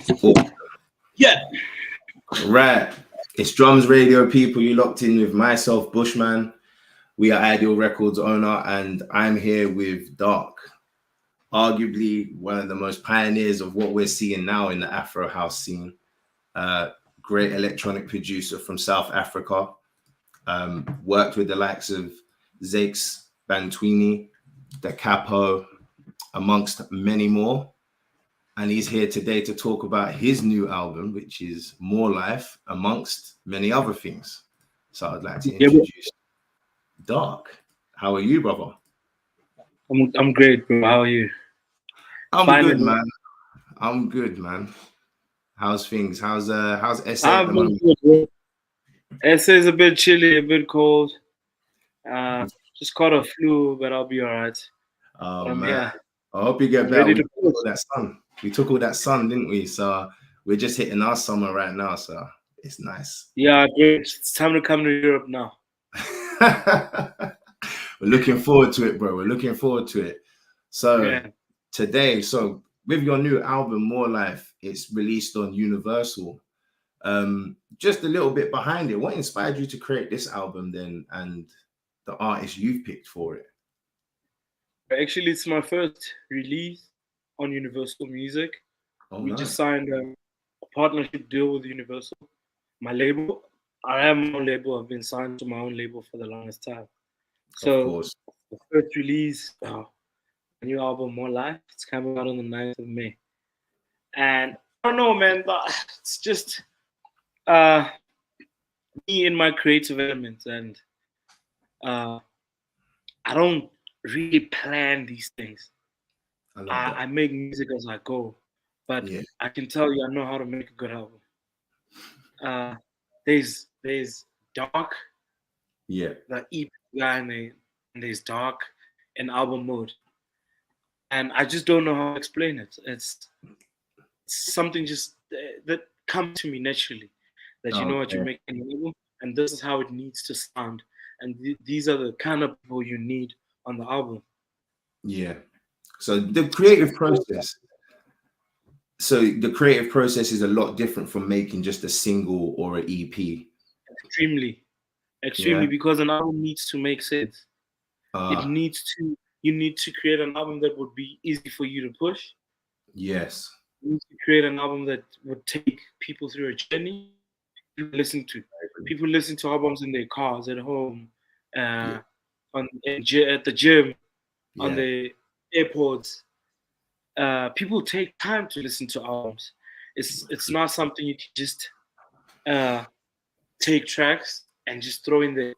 Oh, Yeah. right. It's Drums Radio, people. You locked in with myself, Bushman. We are Ideal Records owner, and I'm here with Darque, arguably one of the most pioneers of what we're seeing now in the Afro house scene. Great electronic producer from South Africa. Worked with the likes of Zakes Bantwini, Da Capo, amongst many more. And he's here today to talk about his new album, which is More Life, amongst many other things. So I'd like to introduce Darque. How are you, brother? I'm great, bro. How are you? I'm good, man. I'm good, man. How's things? How's SA at the moment? Good, SA is a bit chilly, a bit cold. Just caught a flu, but I'll be all right. Oh, man. Here. I hope you get better. We took all that sun. We took all that sun, didn't we? So we're just hitting our summer right now, so it's nice. Yeah, great. It's time to come to Europe now. We're looking forward to it, bro. We're looking forward to it. So today, with your new album, More Life, it's released on Universal. Just a little bit behind it. What inspired you to create this album then, and the artist you've picked for it? Actually, it's my first release on Universal Music. We just signed a partnership deal with Universal. My label, I have my own label. I've been signed to my own label for the longest time. So the first release, a new album, More Life, it's coming out on the 9th of May. And I don't know, man, but it's just me in my creative elements, and I don't really plan these things. I make music as I go, but I can tell you I know how to make a good album. There's Darque, the EP guy, and there's Darque in album mode, and I just don't know how to explain it. It's something just that comes to me naturally, that you know what you're making an album, and this is how it needs to sound, and these are the kind of people you need on the album. Yeah. So the creative process. So the creative process is a lot different from making just a single or an EP. Extremely, because an album needs to make sense. You need to create an album that would be easy for you to push. Yes. You need to create an album that would take people through a journey. People listen to albums in their cars, at home, at the gym, on the airports. People take time to listen to albums. It's not something you can just take tracks and just throw in there.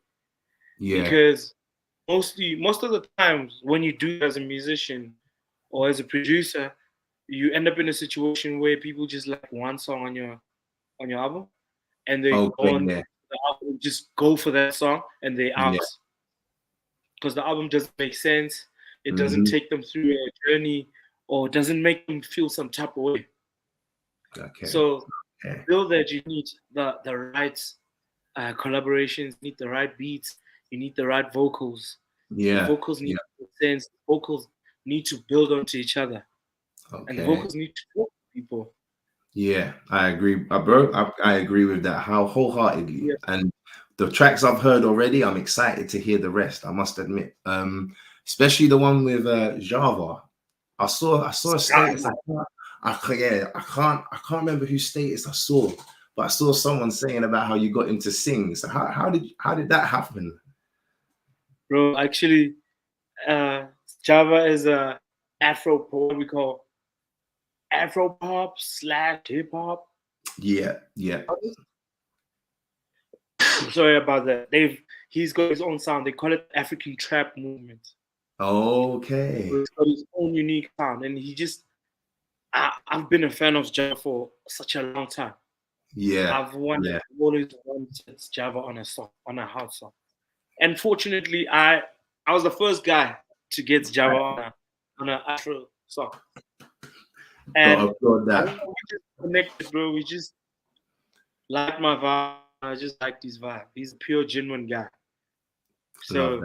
Because most of the times when you do it as a musician or as a producer, you end up in a situation where people just like one song on your album, and they go on the album, just go for that song, and they out because the album doesn't make sense. It doesn't take them through a journey, or doesn't make them feel some type of way. So build that, you need the right collaborations, you need the right beats, you need the right vocals. The vocals need to make sense. Vocals need to build onto each other. And the vocals need to talk to people. Yeah, I agree, bro. I agree with that wholeheartedly. And the tracks I've heard already, I'm excited to hear the rest, I must admit. Especially the one with Java. I saw a status. I can't remember whose status I saw, but I saw someone saying about how you got into sing. So how did that happen? Bro, actually, Java is a what we call Afro pop / hip hop. Yeah. Sorry about that. He's got his own sound. They call it African trap movement. Okay. He's got his own unique sound, and I've been a fan of Java for such a long time. Yeah. I've always wanted Java on a song, on a house song. And fortunately, I was the first guy to get Java on an Afro song. And we just connected, bro. We just like my vibe. I just like his vibe. He's a pure, genuine guy. So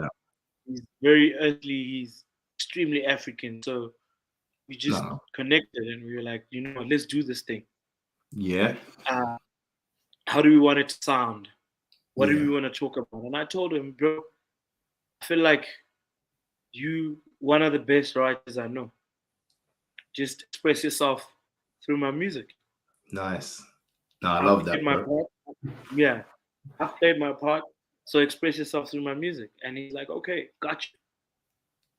he's very earthly. He's extremely African. So we just connected, and we were like, let's do this thing. Yeah. How do we want it to sound? What do we want to talk about? And I told him, bro, I feel like you one of the best writers I know. Just express yourself through my music. Nice. No, I love that, my bro. part. Yeah, I played my part. So express yourself through my music. And he's like, okay, got you.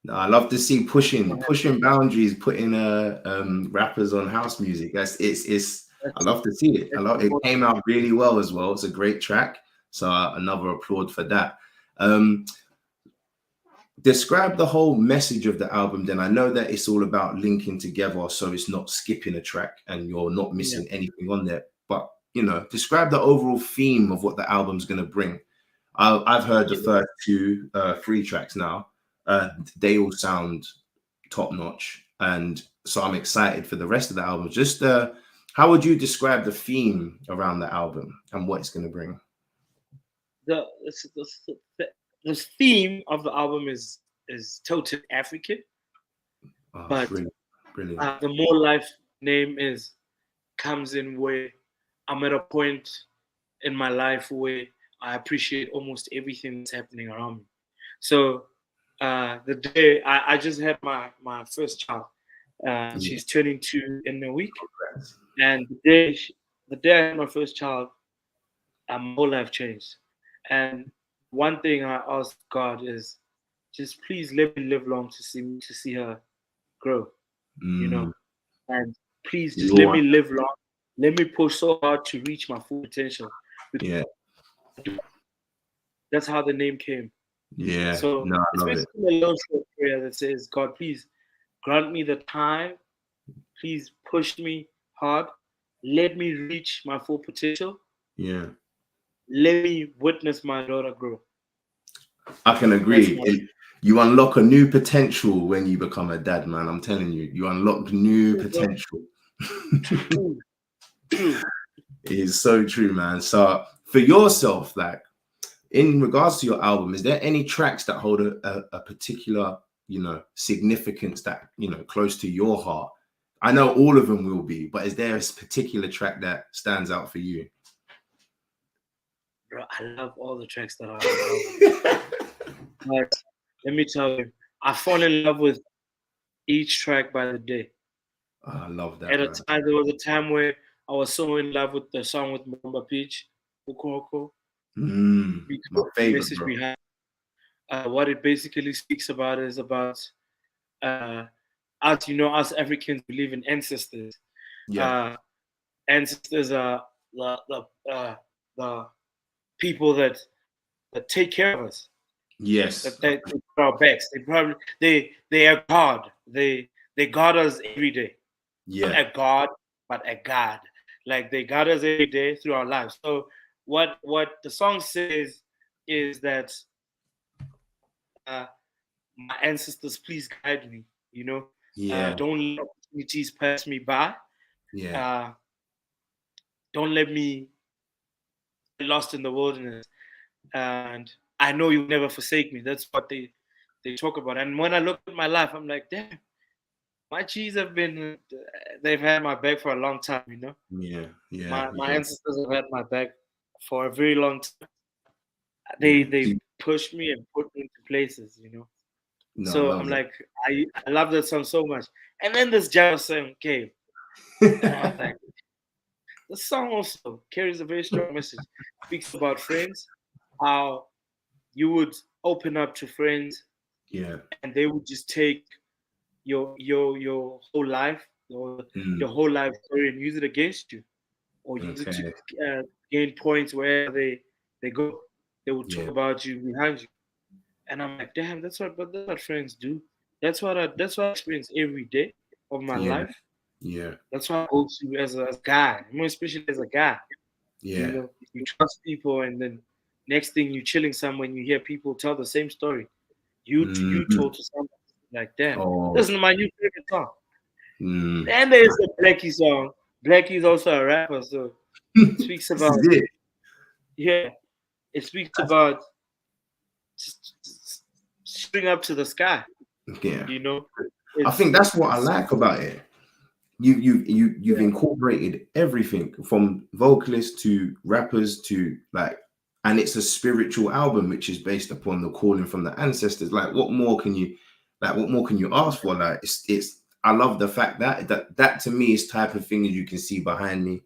No, I love to see pushing boundaries, putting rappers on house music. It's I love to see it. It came out really well as well. It's a great track. So another applaud for that. Describe the whole message of the album then. I know that it's all about linking together, so it's not skipping a track and you're not missing anything on there. But, you know, describe the overall theme of what the album's going to bring. I've heard the first three tracks now. They all sound top notch. And so I'm excited for the rest of the album. Just how would you describe the theme around the album and what it's going to bring? The theme of the album is totally African, but brilliant. The More Life name comes in where I'm at a point in my life where I appreciate almost everything that's happening around me. So the day I just had my first child, she's turning 2 in a week, and the day I had my first child, my whole life changed. And one thing I asked God is, just please let me live long to see her grow, you know, and please just let me live long. Let me push so hard to reach my full potential. Yeah, that's how the name came. Yeah, so it's basically a little short prayer that says, God, please grant me the time. Please push me hard. Let me reach my full potential. Yeah. Let me witness my daughter grow. I can agree. You unlock a new potential when you become a dad, man. I'm telling you, you unlock new potential. True. It is so true, man. So for yourself, like in regards to your album, is there any tracks that hold a particular, you know, significance that, you know, close to your heart? I know all of them will be, but is there a particular track that stands out for you? Bro, I love all the tracks that are but let me tell you, I fall in love with each track by the day. Oh, I love that. There was a time where I was so in love with the song with Mbamba Peach, Ukoko. My favorite, bro. Behind. What it basically speaks about is about us, you know, us Africans believe in ancestors. Yeah. Ancestors are the people that take care of us. Yes. That they put our backs. They are God. They guard us every day. Yeah. Not a God, but a God. Like they guard us every day through our lives. So what the song says is that my ancestors, please guide me. You know, don't let opportunities pass me by. Yeah. Don't let me get lost in the wilderness. And I know you'll never forsake me. That's what they talk about. And when I look at my life, I'm like, damn, my G's they've had my back for a long time, you know? Yeah. My ancestors have had my back for a very long time. They pushed me and put me into places, you know? No, so I'm like, I love that song so much. And then this jazz song came. And I was like, the song also carries a very strong message. It speaks about friends, how you would open up to friends, and they would just take your whole life, your whole life story, and use it against you, or use it to gain points wherever they go. They would talk about you behind you, and I'm like, damn, that's what friends do. That's what I experience every day of my life. Yeah, that's what I go to as a guy, more especially as a guy. Yeah, you know, you trust people, and then next thing you chilling somewhere, and you hear people tell the same story you told to someone. Like, damn, this is my new favorite song. And there's the Blackie song. Blackie's also a rapper, so it speaks about it speaks about just shooting up to the sky. Yeah, you know. I think that's what I like about it. you've incorporated everything from vocalists to rappers to like, and it's a spiritual album which is based upon the calling from the ancestors. Like, what more can you ask for? Like, it's I love the fact that to me is type of thing as you can see behind me,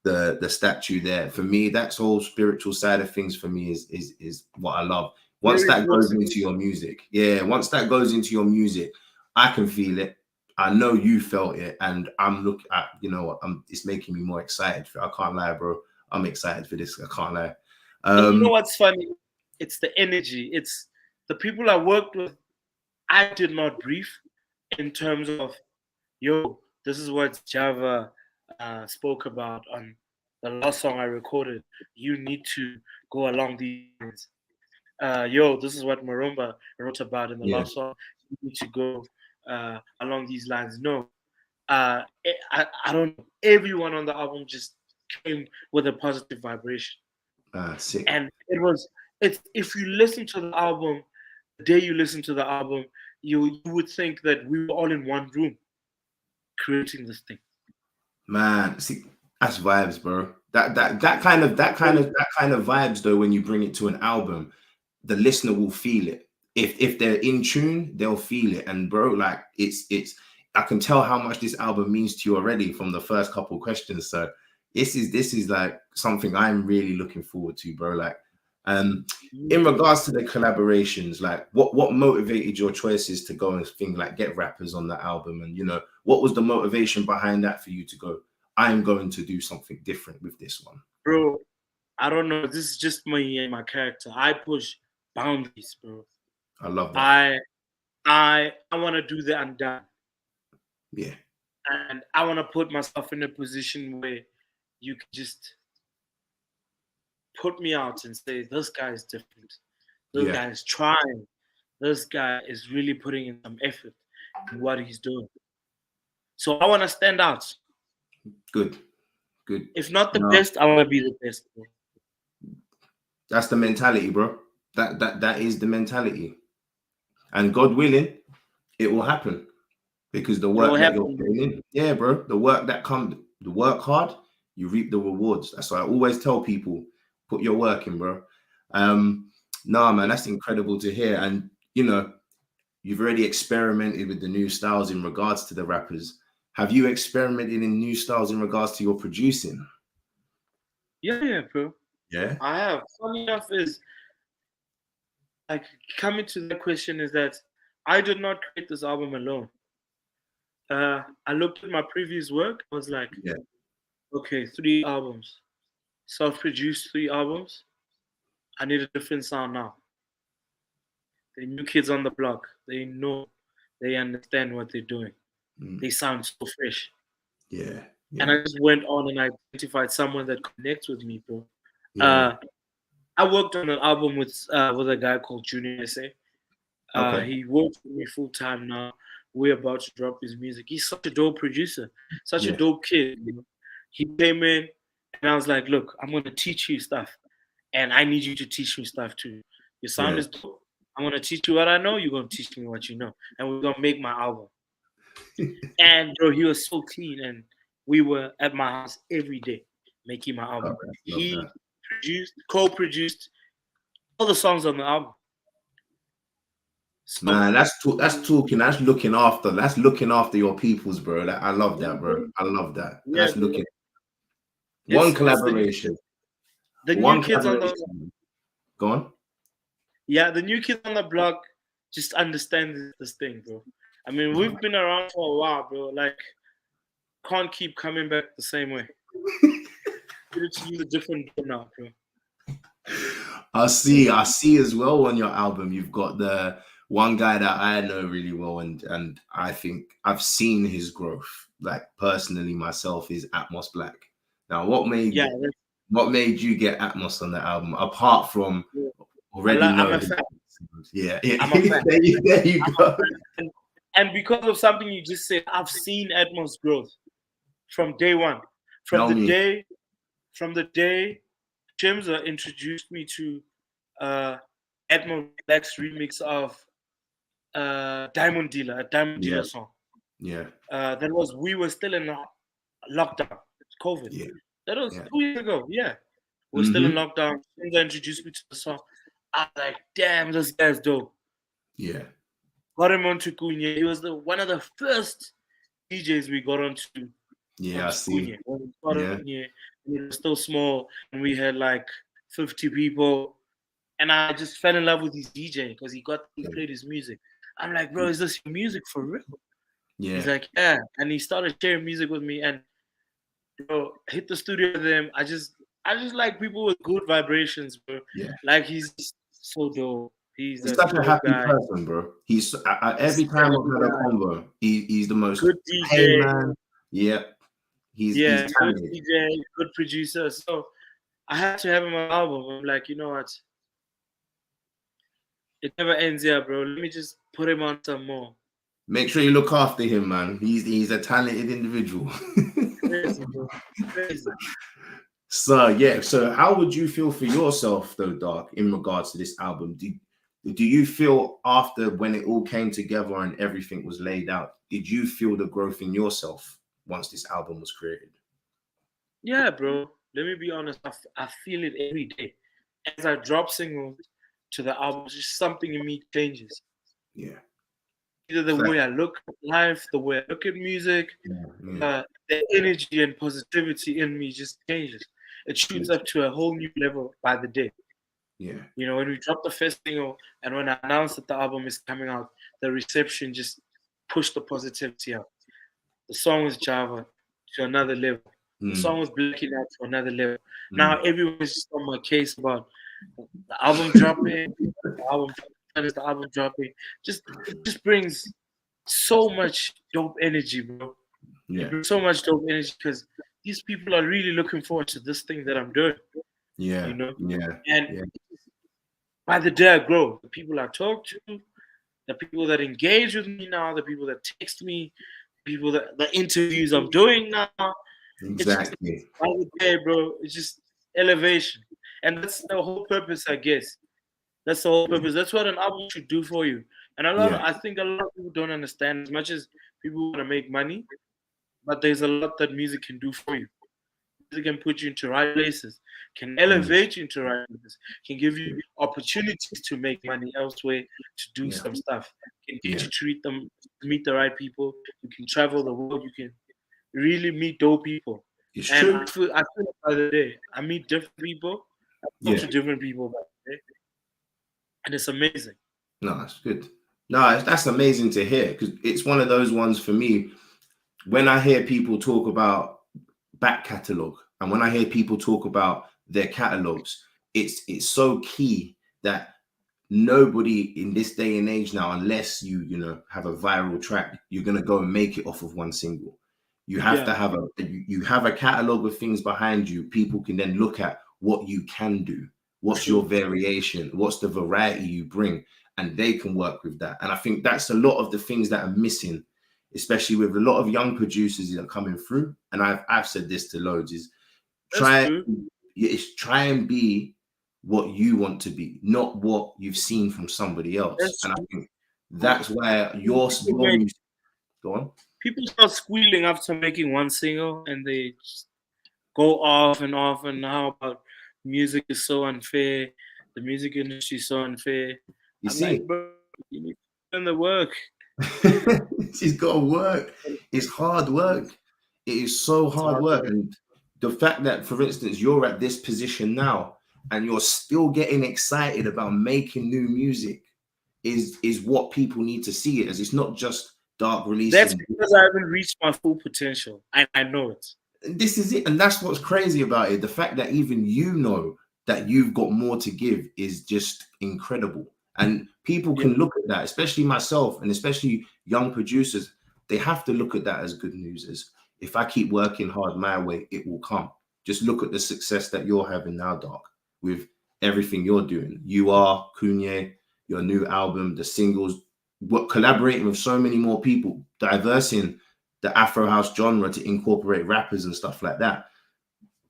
the statue there. For me, that's whole spiritual side of things for me is what I love. Once that goes into your music, once that goes into your music, I can feel it. I know you felt it, and I'm looking at, you know what, it's making me more excited. I can't lie, bro. I'm excited for this. I can't lie. You know what's funny? It's the energy. It's the people I worked with. I did not brief in terms of, yo, this is what Java spoke about on the last song I recorded. You need to go along these lines. Yo, this is what Marumba wrote about in the last song. You need to go along these lines. No, I don't know. Everyone on the album just came with a positive vibration. Sick. And it's if you listen to the album, the day you listen to the album, you would think that we were all in one room creating this thing. Man, see, that's vibes, bro. That kind of vibes though. When you bring it to an album, the listener will feel it. If they're in tune, they'll feel it. And bro, like it's I can tell how much this album means to you already from the first couple of questions. So this is like something I'm really looking forward to, bro. Like, in regards to the collaborations, like what motivated your choices to go and think like get rappers on the album, and you know, what was the motivation behind that for you to go, I'm going to do something different with this one? Bro, I don't know. This is just me and my character. I push boundaries, bro. I love that. I want to do the undone. Yeah. And I want to put myself in a position where you can just put me out and say, this guy is different. This guy is trying. This guy is really putting in some effort in what he's doing. So I want to stand out. Good. If not the best, I want to be the best, bro. That's the mentality, bro. That is the mentality. And God willing, it will happen. Because the work that you're putting in, yeah, bro, the work hard, you reap the rewards. That's why I always tell people, put your work in, bro. Nah, man, that's incredible to hear. And you know, you've already experimented with the new styles in regards to the rappers. Have you experimented in new styles in regards to your producing? Yeah, bro. Yeah, I have. Funny enough is, like, coming to the question is that I did not create this album alone. I looked at my previous work. I was like, okay, 3 albums, self-produced 3 albums. I need a different sound now. The new kids on the block, they know, they understand what they're doing. They sound so fresh. Yeah. And I just went on and I identified someone that connects with me, bro. I worked on an album with a guy called Junior SA. He works with me full time now. We're about to drop his music. He's such a dope producer, such a dope kid. You know? He came in and I was like, look, I'm going to teach you stuff. And I need you to teach me stuff too. Your sound is dope. I'm going to teach you what I know. You're going to teach me what you know. And we're going to make my album. And bro, he was so clean. And we were at my house every day making my album. He co-produced all the songs on the album. So, man, that's talking. That's looking after your peoples, bro. Like, I love that, bro. I love that. Yeah, that's looking. One collaboration. The new kids on the. Go on. Yeah, the new kids on the block just understand this thing, bro. I mean, we've been around for a while, bro. Like, can't keep coming back the same way. It's use a different door now, bro. I see as well on your album. You've got the one guy that I know really well, and I think I've seen his growth. Like, personally, myself, is Atmos Black. Now, what made you get Atmos on the album apart from already knowing? Yeah. I'm a fan. there you go. And because of something you just said, I've seen Atmos growth from day one. From the day Jimza introduced me to Atmos Black's remix of Diamond Dealer, a Diamond Dealer song. Yeah. we were still in lockdown, COVID. Yeah. That was Yeah. 2 years ago. Yeah. We're still in lockdown. They introduced me to the song. I was like, damn, this guy's dope. Yeah. Got him onto Kunye. He was one of the first DJs we got onto. Yeah, I see. Kunye. When we started Kunye, we were still small, and we had like 50 people. And I just fell in love with his DJ because he played his music. I'm like, bro, is this your music for real? Yeah. He's like, yeah. And he started sharing music with me, and bro, hit the studio with him. I just like people with good vibrations, bro. Yeah. Like, he's so dope. He's such a happy guy. person, bro. He's every time I've had a convo, he's the most good DJ. Hey, man. Yeah. He's good DJ, good producer. So I had to have him on my album. I'm like, you know what? It never ends here, bro. Let me just put him on some more. Make sure you look after him, man. He's a talented individual. Crazy, bro. Crazy. So yeah, so how would you feel for yourself though, Darque, in regards to this album? Do you feel after when it all came together and everything was laid out, did you feel the growth in yourself once this album was created? Yeah, bro. Let me be honest. I feel it every day. As I drop singles to the album, just something in me changes. Yeah. Either the way I look at life, the way I look at music, the energy and positivity in me just changes. It shoots up to a whole new level by the day. Yeah. You know, when we dropped the first single and when I announced that the album is coming out, the reception just pushed the positivity out. The song was Java to another level. The song was Blacking Out to another level. Now everyone's just on my case about the album dropping, the album dropping. It just brings so much dope energy, bro. Yeah. It brings so much dope energy because these people are really looking forward to this thing that I'm doing. Yeah. You know? Yeah. And by the day I grow, the people I talk to, the people that engage with me now, the people that text me, the interviews I'm doing now. Exactly. It's just, by the day, bro, it's just elevation. And that's the whole purpose, I guess. That's the whole purpose. That's what an album should do for you. And I think a lot of people don't understand, as much as people want to make money, but there's a lot that music can do for you. Music can put you into right places, can elevate you into right places, can give you opportunities to make money elsewhere, to do some stuff, can get you to meet the right people. You can travel the world. You can really meet dope people. It's and true. I feel by the day, I meet different people. I talk to different people by the day. And it's amazing. No, it's good. No, that's amazing to hear because it's one of those ones for me. When I hear people talk about back catalog and when I hear people talk about their catalogs, it's so key that nobody in this day and age now, unless you have a viral track, you're gonna go and make it off of one single. You have to have a catalog of things behind you. People can then look at what you can do. What's your variation? What's the variety you bring? And they can work with that. And I think that's a lot of the things that are missing, especially with a lot of young producers that are coming through. And I've said this to loads: is try and be what you want to be, not what you've seen from somebody else. And I think that's where your music. Go on. People start squealing after making one single, and they just go off and off. And how about music is so unfair? The music industry is so unfair. You see, like, bro, you need to do the work. She's got to work. It's hard work. It is so hard work. And the fact that, for instance, you're at this position now and you're still getting excited about making new music is what people need to see it as. It's not just Darque releasing. That's because I haven't reached my full potential. I know it. This is it. And that's what's crazy about it. The fact that even you know that you've got more to give is just incredible. And people can look at that, especially myself and especially young producers. They have to look at that as good news. As if I keep working hard my way, it will come. Just look at the success that you're having now, Darque, with everything you're doing. You are Kunye, your new album, the singles, collaborating with so many more people, diversing the Afro house genre to incorporate rappers and stuff like that.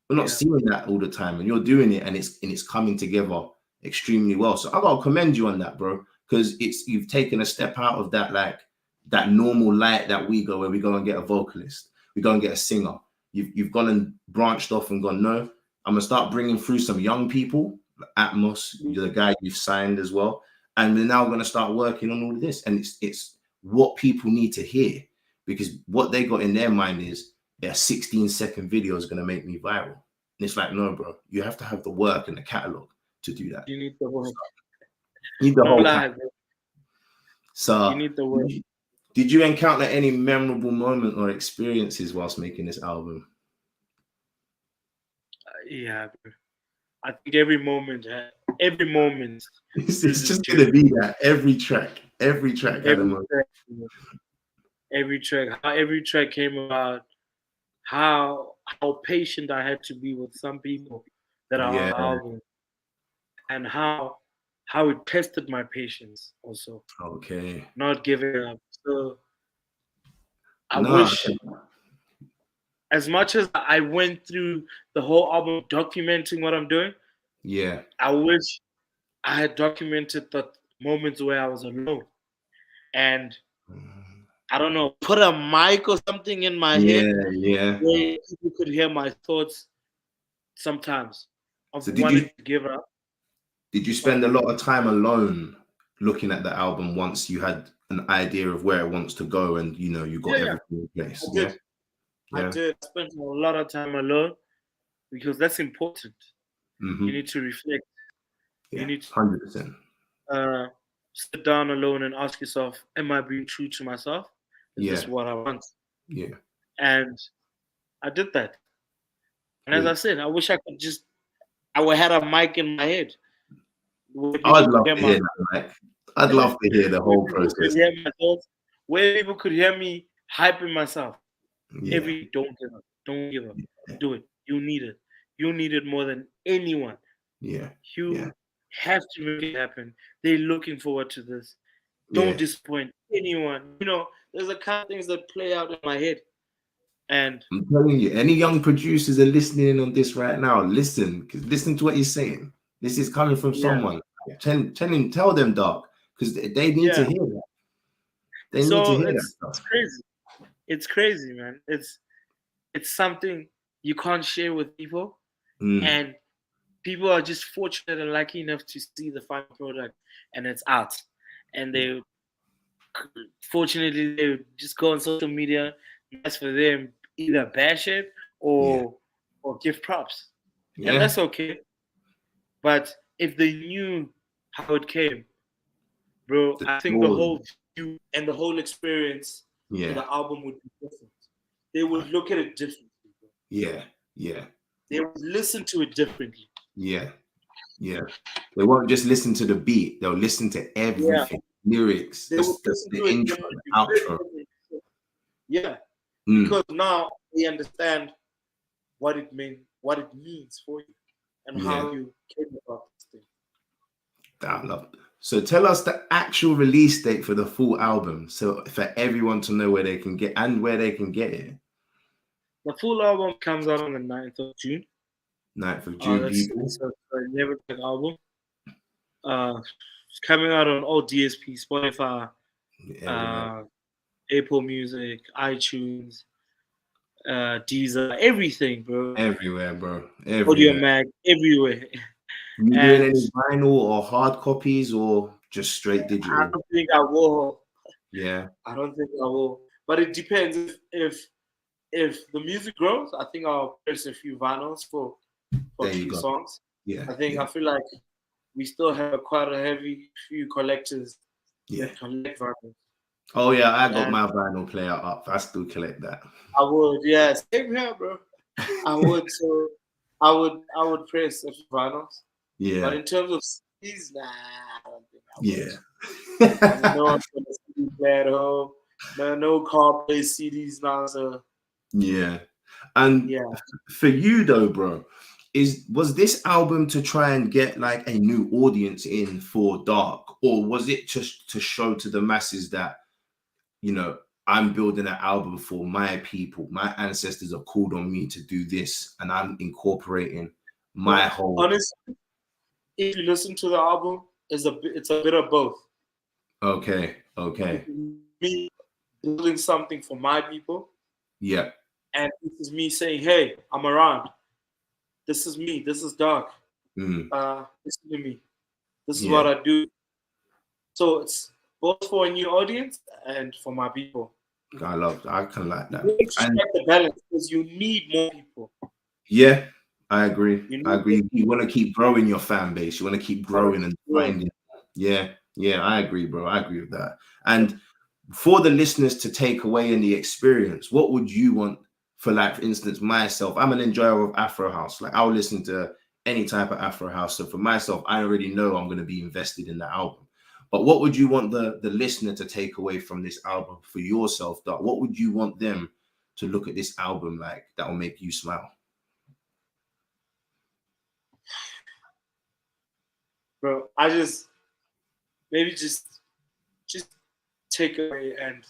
We're not seeing that all the time, and you're doing it, and it's coming together extremely well. So I gotta commend you on that, bro, because you've taken a step out of that like that normal light that we go, where we go and get a vocalist, we go and get a singer. You've gone and branched off and gone, no, I'm gonna start bringing through some young people. Atmos, you're the guy you've signed as well, and we're now gonna start working on all of this. And it's what people need to hear, because what they got in their mind is, yeah, 16-second video is gonna make me viral. And it's like, no, bro, you have to have the work and the catalog to do that. You need the work. You need the whole lie, so you need the work. Did you encounter any memorable moment or experiences whilst making this album? Yeah, bro. I think every moment. It's just gonna be that every track had a moment. Every track, how every track came about, how patient I had to be with some people that are on the album, and how it tested my patience also. Okay. Not giving up. So I wish, as much as I went through the whole album documenting what I'm doing, I wish I had documented the moments where I was alone. And I don't know, put a mic or something in my head where people could hear my thoughts sometimes of wanting to give up. Did you spend a lot of time alone looking at the album once you had an idea of where it wants to go and you got everything in place? I did. I spent a lot of time alone because that's important. You need to reflect. You need to 100%. Sit down alone and ask yourself, am I being true to myself? Is this what I want? Yeah. And I did that. And as I said, I wish I could I would have had a mic in my head. I'd love to hear that, Mike. I'd love to hear the whole process. Where people could hear me hyping myself. Don't give up. Don't give up. Do it. You need it. You need it more than anyone. You have to make it happen. They're looking forward to this. Don't disappoint anyone. There's a kind of things that play out in my head. And I'm telling you, any young producers are listening on this right now. Listen to what he's saying. This is coming from someone. Tell them, Darque, because they need to hear that. They need to hear that stuff. It's crazy. It's crazy, man. It's something you can't share with people, and people are just fortunate and lucky enough to see the final product, and it's out. And they just go on social media. That's for them, either bash it or give props, and that's okay. But if they knew how it came, bro, I think the whole view and the whole experience of the album would be different. They would look at it differently. They would listen to it differently. They won't just listen to the beat. They'll listen to everything. Lyrics, the intro, the outro. Because now they understand what it means for you and how you came about this thing. I love it. So tell us the actual release date for the full album, so for everyone to know where they can get it. The full album comes out on the 9th of June. 9th of June, people. It's a Never Back album. It's coming out on all DSP, Spotify, Apple Music, iTunes, Deezer, everything, bro. Everywhere, bro. Audio Mac, everywhere. You doing any vinyl or hard copies or just straight digital? I don't think I will. Yeah. I don't think I will. But it depends. If the music grows, I think I'll press a few vinyls for a few songs. Yeah. I feel like we still have quite a heavy few collectors that collect vinyls. Oh yeah, I got my vinyl player up. I still collect that. I would, yeah. Same here, bro. I would. So I would press a few vinyls. Yeah. But in terms of CDs, nah, I don't think I would. Yeah. No one's gonna CD play at home. No car plays CDs now. So yeah. And for you though, bro, was this album to try and get like a new audience in for Darque, or was it just to show to the masses that, I'm building an album for my people, my ancestors have called on me to do this, and I'm incorporating my whole. Honestly, if you listen to the album, it's a bit of both. Okay. Me, building something for my people. Yeah. And this is me saying, hey, I'm around. This is me. This is Darque. Listen to me. This is what I do. So it's both for a new audience and for my people. I can like that. You need to strike the balance because you need more people. Yeah, I agree. You want to keep growing your fan base. You want to keep growing and finding. Yeah, I agree, bro. I agree with that. And for the listeners to take away in the experience, what would you want for, like, for instance, myself? I'm an enjoyer of Afro House. Like, I'll listen to any type of Afro House. So for myself, I already know I'm going to be invested in the album. But what would you want the listener to take away from this album for yourself, Darque? What would you want them to look at this album like that will make you smile? Bro, I just take away and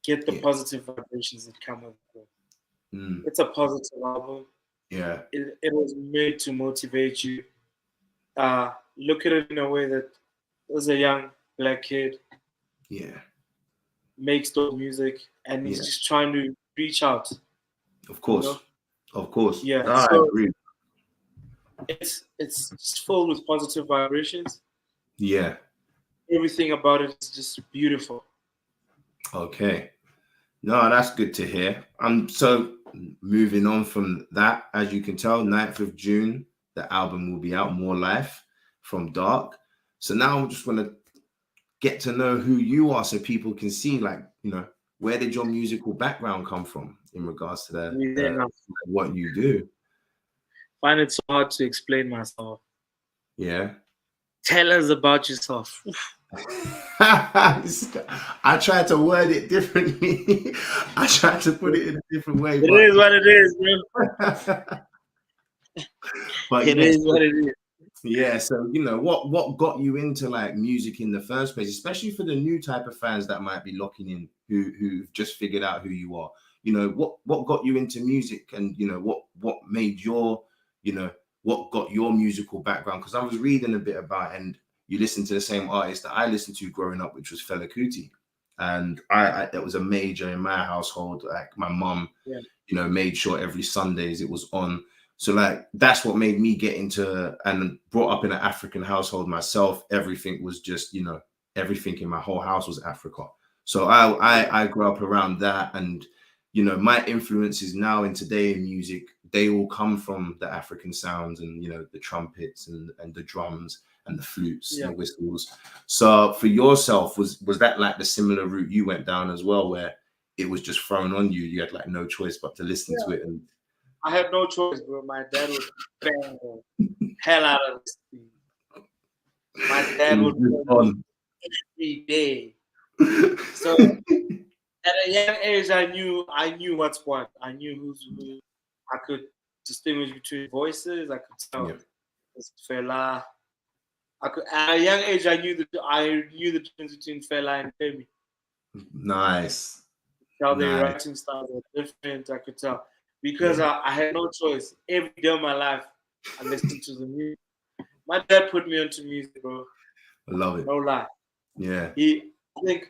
get the positive vibrations that come with it. It's a positive album. Yeah. It was made to motivate you. Look at it in a way that there's a young black kid. Yeah. Makes dope music and he's just trying to reach out. Of course. You know? Of course. Yeah. No, I agree. It's just filled with positive vibrations. Yeah. Everything about it is just beautiful. Okay. No, that's good to hear. So moving on from that, as you can tell, 9th of June, the album will be out, More Life from Darque. So now I just want to get to know who you are so people can see, like, you know, where did your musical background come from in regards to what you do? I find it so hard to explain myself. Yeah. Tell us about yourself. I tried to word it differently. I tried to put it in a different way. It is what it is, bro. But it is what it is. Yeah, so you know what got you into like music in the first place, especially for the new type of fans that might be locking in who've just figured out who you are. You know, what got you into music, and you know what made your, you know, what got your musical background? Because I was reading a bit about, and you listen to the same artist that I listened to growing up, which was Fela Kuti, and I that was a major in my household. Like my mom, you know, made sure every Sundays it was on. So like that's what made me get into, and brought up in an African household myself. Everything was just, you know, everything in my whole house was Africa. So I grew up around that, and you know, my influences now in today in music, they all come from the African sounds, and you know, the trumpets and the drums and the flutes and the whistles. So for yourself, was that like the similar route you went down as well, where it was just thrown on you? You had like no choice but to listen to it. And I had no choice, bro. My dad would bang the hell out of this thing. My dad would bang every day. So at a young age, I knew what's what. I knew who's who. I could distinguish between voices. I could tell it's Fela. At a young age, I knew the difference between Fela and Femi. Nice. How their writing styles were different. I could tell. Because I had no choice. Every day of my life, I listened to the music. My dad put me onto music, bro. I love it. No lie. Yeah. My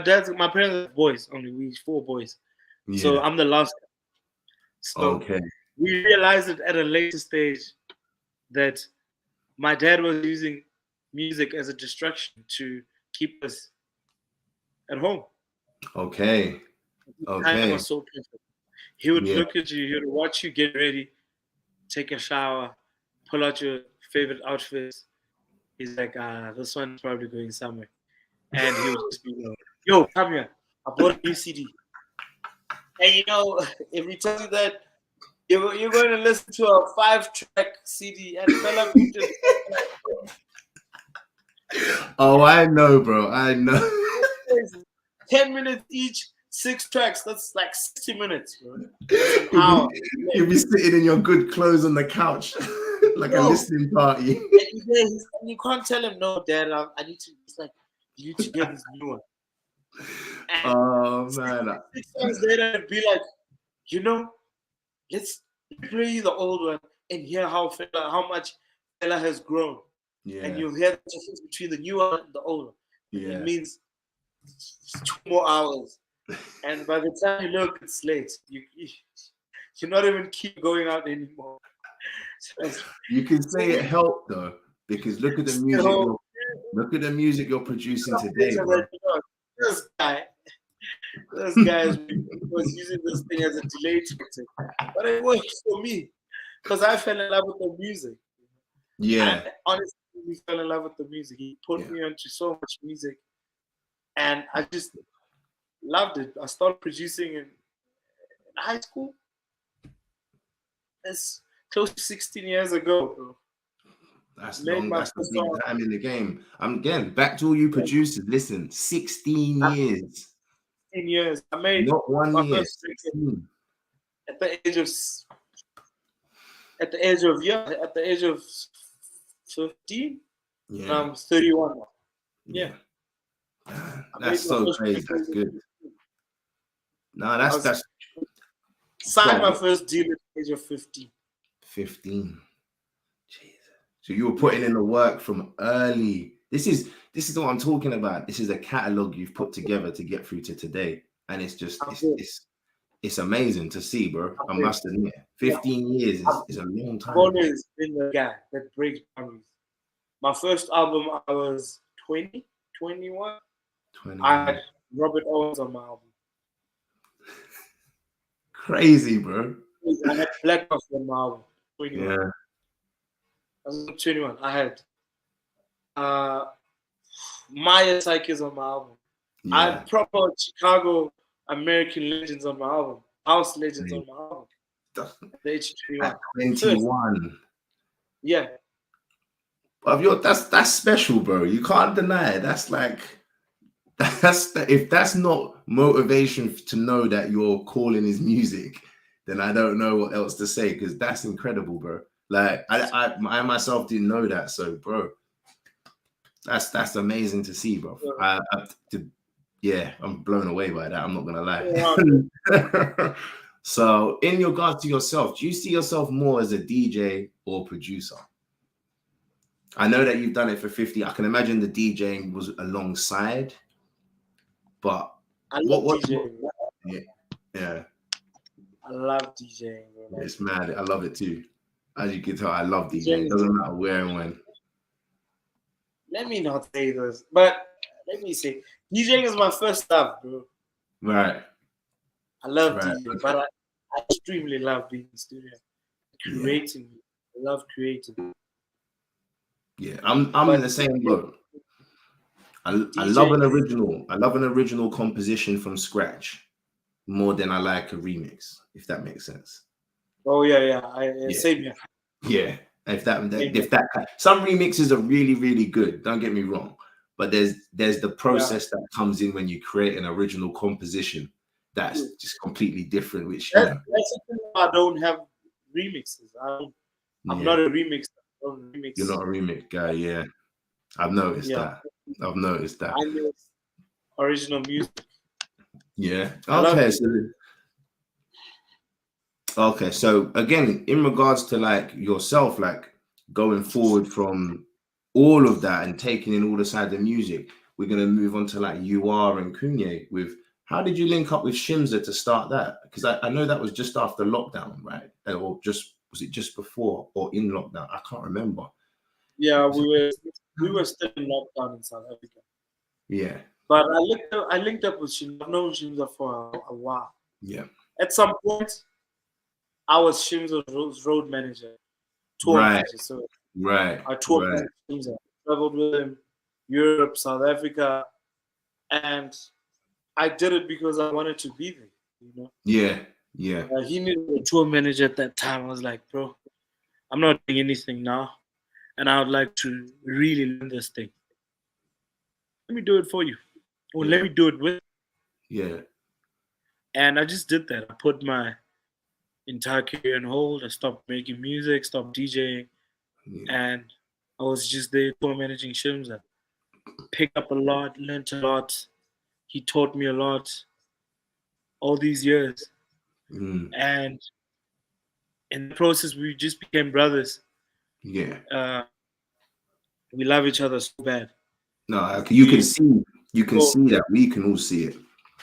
parents are boys only. We 4 boys. Yeah. So I'm the last. So we realized it at a later stage that my dad was using music as a distraction to keep us at home. Okay. Time was so perfect. He would look at you, he would watch you get ready, take a shower, pull out your favorite outfits. He's like, this one's probably going somewhere. And he would just be like, yo, come here. I bought a new CD. And you know, if he tells you that you're going to listen to a 5-track CD and Fela Kuti. Oh, I know, bro. I know. 10 minutes each. 6 tracks, that's like 60 minutes, bro. That's an hour. You'll be sitting in your good clothes on the couch, like a listening party. And you can't tell him, no, Dad, I need to. It's like, you need to get this new one. And oh man! 6 months later, it'd be like, you know, let's play the old one and hear how much Fela has grown. Yeah. And you'll hear the difference between the new one and the old one. Yeah. It means 2 more hours. And by the time you look, it's late. You're not even keep going out anymore. You can say it helped though, because look at the music. Look at the music you're producing today, bro. This guy was using this thing as a delay tactic, but it worked for me because I fell in love with the music. Yeah, I honestly fell in love with the music. He put me onto so much music, and I just loved it. I started producing in high school. It's close to 16 years ago, bro. That's long. That's a big time in the game. I'm again back to all you producers. Listen, 16 years. 16 years. I made not 1 year. At the age of 15. Yeah. I'm 31 now. Yeah. That's so crazy. That's good. No, that's signed my first deal at the age of 15. 15. Jesus. So you were putting in the work from early. This is what I'm talking about. This is a catalog you've put together to get through to today. And it's just it's amazing to see, bro. I must admit. 15 years is a long time. I've always been the guy that breaks boundaries. My first album, I was 20, 21. I had Robert Owens on my album. Crazy, bro. I had Black Ops on my album. 21. Yeah. I was 21. I had Maya Psyches on my album. Yeah. I had proper Chicago American Legends on my album. House Legends on my album. The age 21. 21. Yeah. But that's special, bro. You can't deny it. That's like if that's not motivation to know that your calling is music, then I don't know what else to say, because that's incredible, bro. Like I myself didn't know that, so bro, that's amazing to see, bro. I'm blown away by that. I'm not gonna lie. Yeah. So, in regards to yourself, do you see yourself more as a DJ or producer? I know that you've done it for 50. I can imagine the DJing was alongside, but I love DJing. Yeah. I love DJing, bro. It's mad. I love it too. As you can tell, I love DJing. It doesn't matter where and when. Let me not say this, but let me say, DJing is my first love, bro. Right. I love DJing, but I extremely love being in the studio, creating. I love creating. Yeah, I'm in the same boat. I love an original. I love an original composition from scratch more than I like a remix, if that makes sense. Oh yeah. Same here. Yeah, if that some remixes are really, really good. Don't get me wrong, but there's the process that comes in when you create an original composition that's just completely different. Which that's the thing. I don't have remixes. I'm not a remixer. You're not a remix guy, yeah. I've noticed that. I miss original music. Yeah. Okay. So again, in regards to like yourself, like going forward from all of that and taking in all the sides of music, we're gonna move on to like UR and Kunye. With how did you link up with Shimza to start that? Because I know that was just after lockdown, right? Or was it just before or in lockdown? I can't remember. Yeah, we were still in lockdown in South Africa. Yeah. But I linked up with Shimza. I've known Shimza for a while. Yeah. At some point, I was Shimza's road manager, tour manager. So I toured with Shimza, traveled with him, Europe, South Africa, and I did it because I wanted to be there. You know. Yeah. He needed a tour manager at that time. I was like, bro, I'm not doing anything now, and I would like to really learn this thing. Let me do it for you. Or let me do it with you. Yeah. And I just did that. I put my entire career on hold. I stopped making music, stopped DJing. Yeah. And I was just there tour managing Shimza. Picked up a lot, learned a lot. He taught me a lot all these years. And in the process, we just became brothers. Yeah. We love each other so bad. No, you can see You can see that. We can all see it.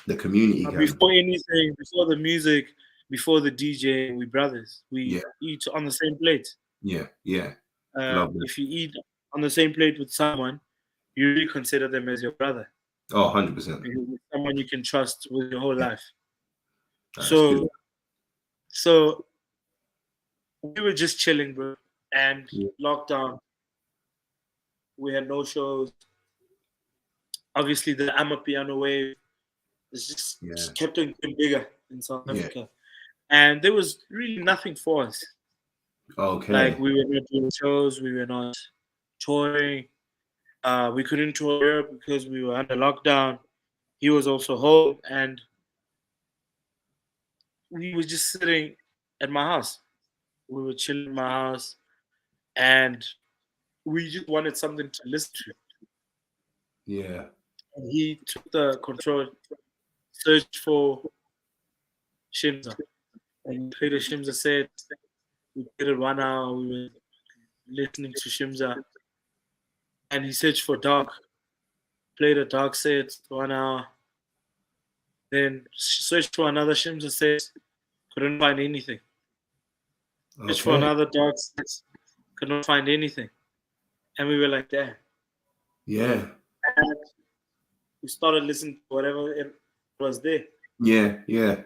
The community can. Before anything, before the music, before the DJ, we brothers. We eat on the same plate. Yeah, yeah. If you eat on the same plate with someone, you really consider them as your brother. Oh, 100%. Someone you can trust with your whole life. That's so good. So we were just chilling, bro, and lockdown. We had no shows. Obviously, the Amapiano wave just kept on getting bigger in South Africa, and there was really nothing for us. Okay. Like, we were not doing shows, we were not touring. We couldn't tour because we were under lockdown. He was also home, and we were just sitting at my house. We were chilling in my house, and we just wanted something to listen to. Yeah. And he took the control, searched for Shimza, and played a Shimza set. We did it 1 hour. We were listening to Shimza, and he searched for Darque, played a Darque set 1 hour. Then searched for another Shimza set, couldn't find anything. Searched for another Darque set, could not find anything. And we were like, damn. Yeah. And we started listening to whatever it was there. Yeah, yeah.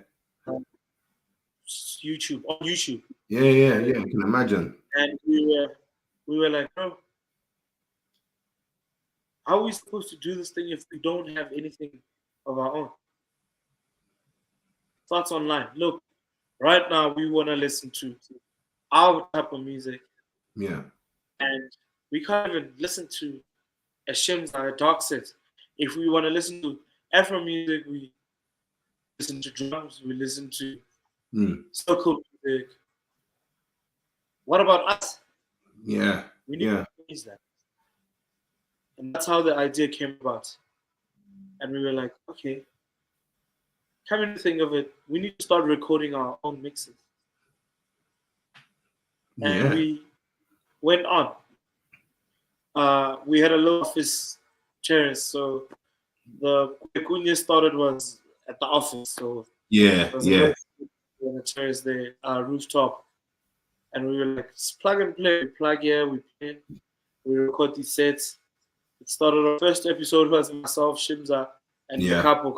YouTube, on YouTube. Yeah, I can imagine. And we were like, bro, how are we supposed to do this thing if we don't have anything of our own? Thoughts online. Look, right now we want to listen to our type of music. Yeah. And we can't even listen to a Shimza, a Darque set. If we want to listen to Afro music, we listen to drums, we listen to circle music. What about us? Yeah. We need to change that. And that's how the idea came about. And we were like, okay, coming to think of it, we need to start recording our own mixes. And we went on. We had a low office chairs, so the Kunya started was at the office. So the chairs there, rooftop. And we were like, plug and play. We plug here, we play, we record these sets. It started, our first episode was myself, Shimza, and the couple,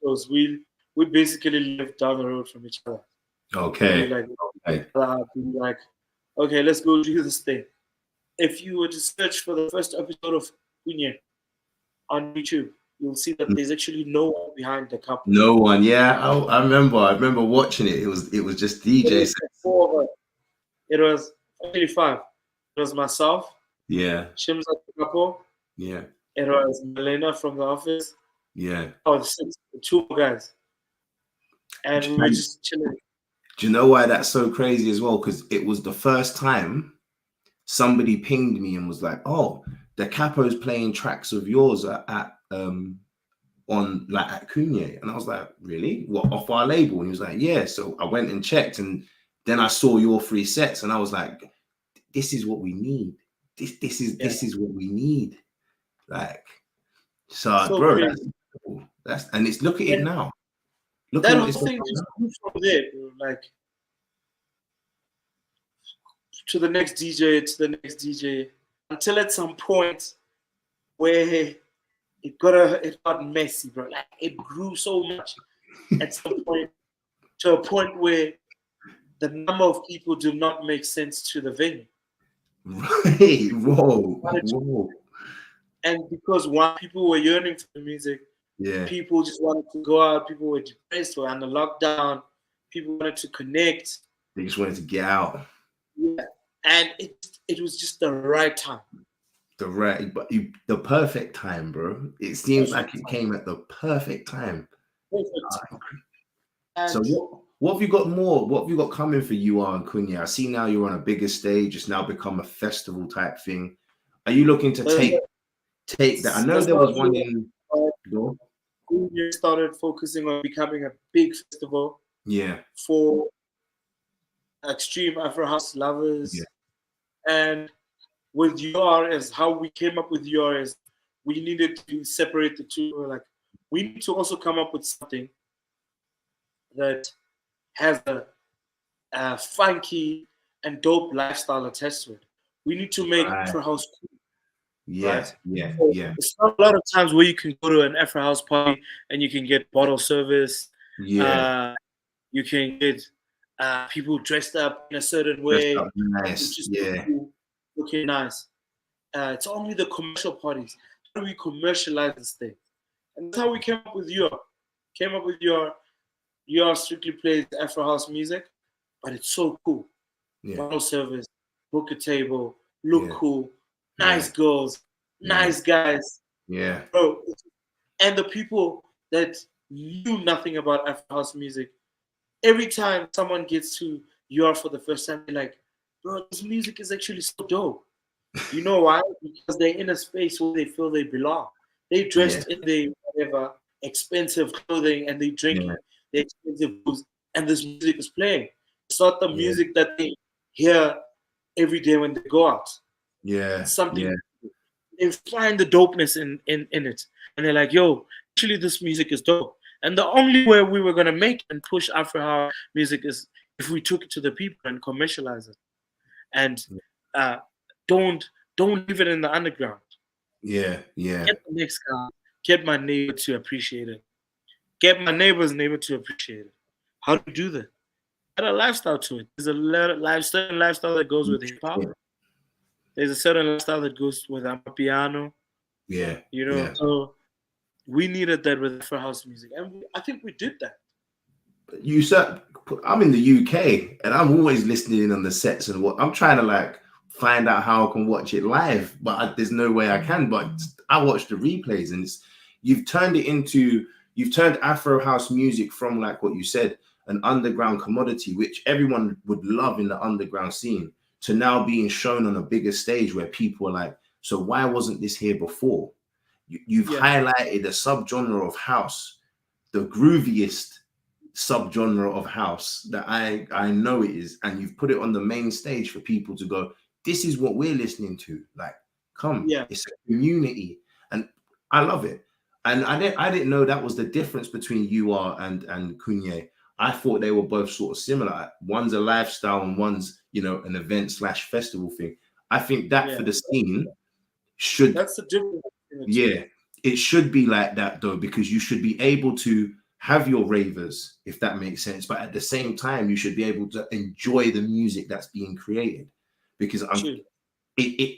because we basically lived down the road from each other. Okay. We like, okay, let's go do this thing. If you were to search for the first episode of Kunye on YouTube, you'll see that there's actually no one behind the couple. No one, I remember watching it. It was just DJ. It was actually 5. It was myself. Yeah. Shimza the couple. Yeah. It was Melena from the office. Yeah. Oh, 6, 2 guys. And we were just chilling. Do you know why that's so crazy as well? Because it was the first time somebody pinged me and was like, "Oh, the Capo's playing tracks of yours at Kunye," and I was like, "Really? What, off our label?" And he was like, "Yeah." So I went and checked, and then I saw your 3 sets, and I was like, "This is what we need. This is what we need." Like, so bro, that's and it's look at it now. Look that at whole thing just grew from there, bro. Like, to the next DJ, until at some point where it got messy, bro. Like, it grew so much at some point, to a point where the number of people do not make sense to the venue. Right. Whoa. And because people were yearning for the music, people just wanted to go out, people were depressed, were under lockdown, people wanted to connect. They just wanted to get out. Yeah. And it was just the right time. The perfect time, bro. It seems like it came at the perfect time. So what have you got more? What have you got coming for you and Kunye? I see now you're on a bigger stage. It's now become a festival type thing. Are you looking to take that? I know there was one in. Kunye started focusing on becoming a big festival. Yeah. For extreme Afro house lovers. Yeah. And with URS, how we came up with URS we needed to separate the two. We're like, we need to also come up with something that has a funky and dope lifestyle attached to it. We need to make Afro house cool. Yeah, right? So it's not a lot of times where you can go to an Afro house party and you can get bottle service. Yeah. You can get people dressed up in a certain way. Nice. Yeah. Cool, looking nice. It's only the commercial parties. How do we commercialize this thing? And that's how we came up with your strictly plays Afro house music, but it's so cool. Bottle service, book a table, look cool, nice girls, nice guys. Yeah. Bro, and the people that knew nothing about Afro house music, every time someone gets to UR for the first time, they're like, bro, this music is actually so dope. You know why? Because they're in a space where they feel they belong. They dressed in their whatever expensive clothing and they drinking the expensive booze, and this music is playing. It's not the music that they hear every day when they go out. Yeah. Something they find the dopeness in it. And they're like, yo, actually this music is dope. And the only way we were gonna make and push Afro house music is if we took it to the people and commercialize it. And don't leave it in the underground. Yeah. Get the next guy, get my neighbor to appreciate it. Get my neighbor's neighbor to appreciate it. How do you do that? Add a lifestyle to it. There's a certain lifestyle that goes with hip hop. There's a certain lifestyle that goes with amapiano. Yeah. You know, so we needed that with Afro house music, and I think we did that. You said I'm in the UK, and I'm always listening in on the sets and what I'm trying to like find out how I can watch it live, but there's no way I can. But I watch the replays, and you've turned Afro house music from, like what you said, an underground commodity, which everyone would love in the underground scene, to now being shown on a bigger stage where people are like, so why wasn't this here before? You've highlighted a subgenre of house, the grooviest subgenre of house that I know it is, and you've put it on the main stage for people to go, this is what we're listening to. Like, come, it's a community, and I love it. And I didn't know that was the difference between UR and Kunye. I thought they were both sort of similar. One's a lifestyle and one's, an event/festival thing. I think that for the scene should. That's the difference. Yeah, it should be like that though, because you should be able to have your ravers, if that makes sense. But at the same time, you should be able to enjoy the music that's being created, because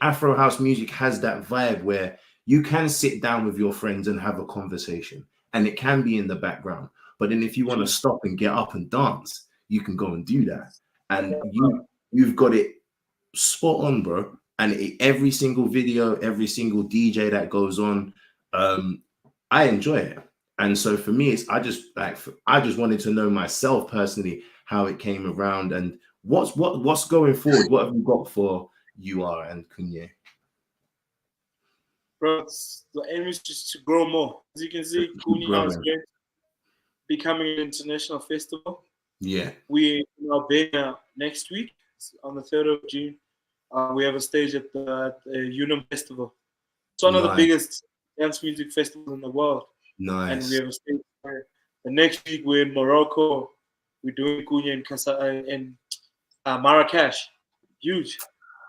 Afro house music has that vibe where you can sit down with your friends and have a conversation, and it can be in the background. But then if you want to stop and get up and dance, you can go and do that. And you've got it spot on, bro. And every single video, every single DJ that goes on, I enjoy it. And so for me, I just wanted to know myself personally how it came around and what's going forward. What have you got for UR and Kunye? Bro, the aim is just to grow more. As you can see, Kunye is becoming an international festival. Yeah, we in Albania next week on the 3rd of June. We have a stage at the Unum Festival. It's one of the biggest dance music festivals in the world. Nice. And we have a stage there. The next week we're in Morocco. We're doing Kunye in Marrakesh. Huge.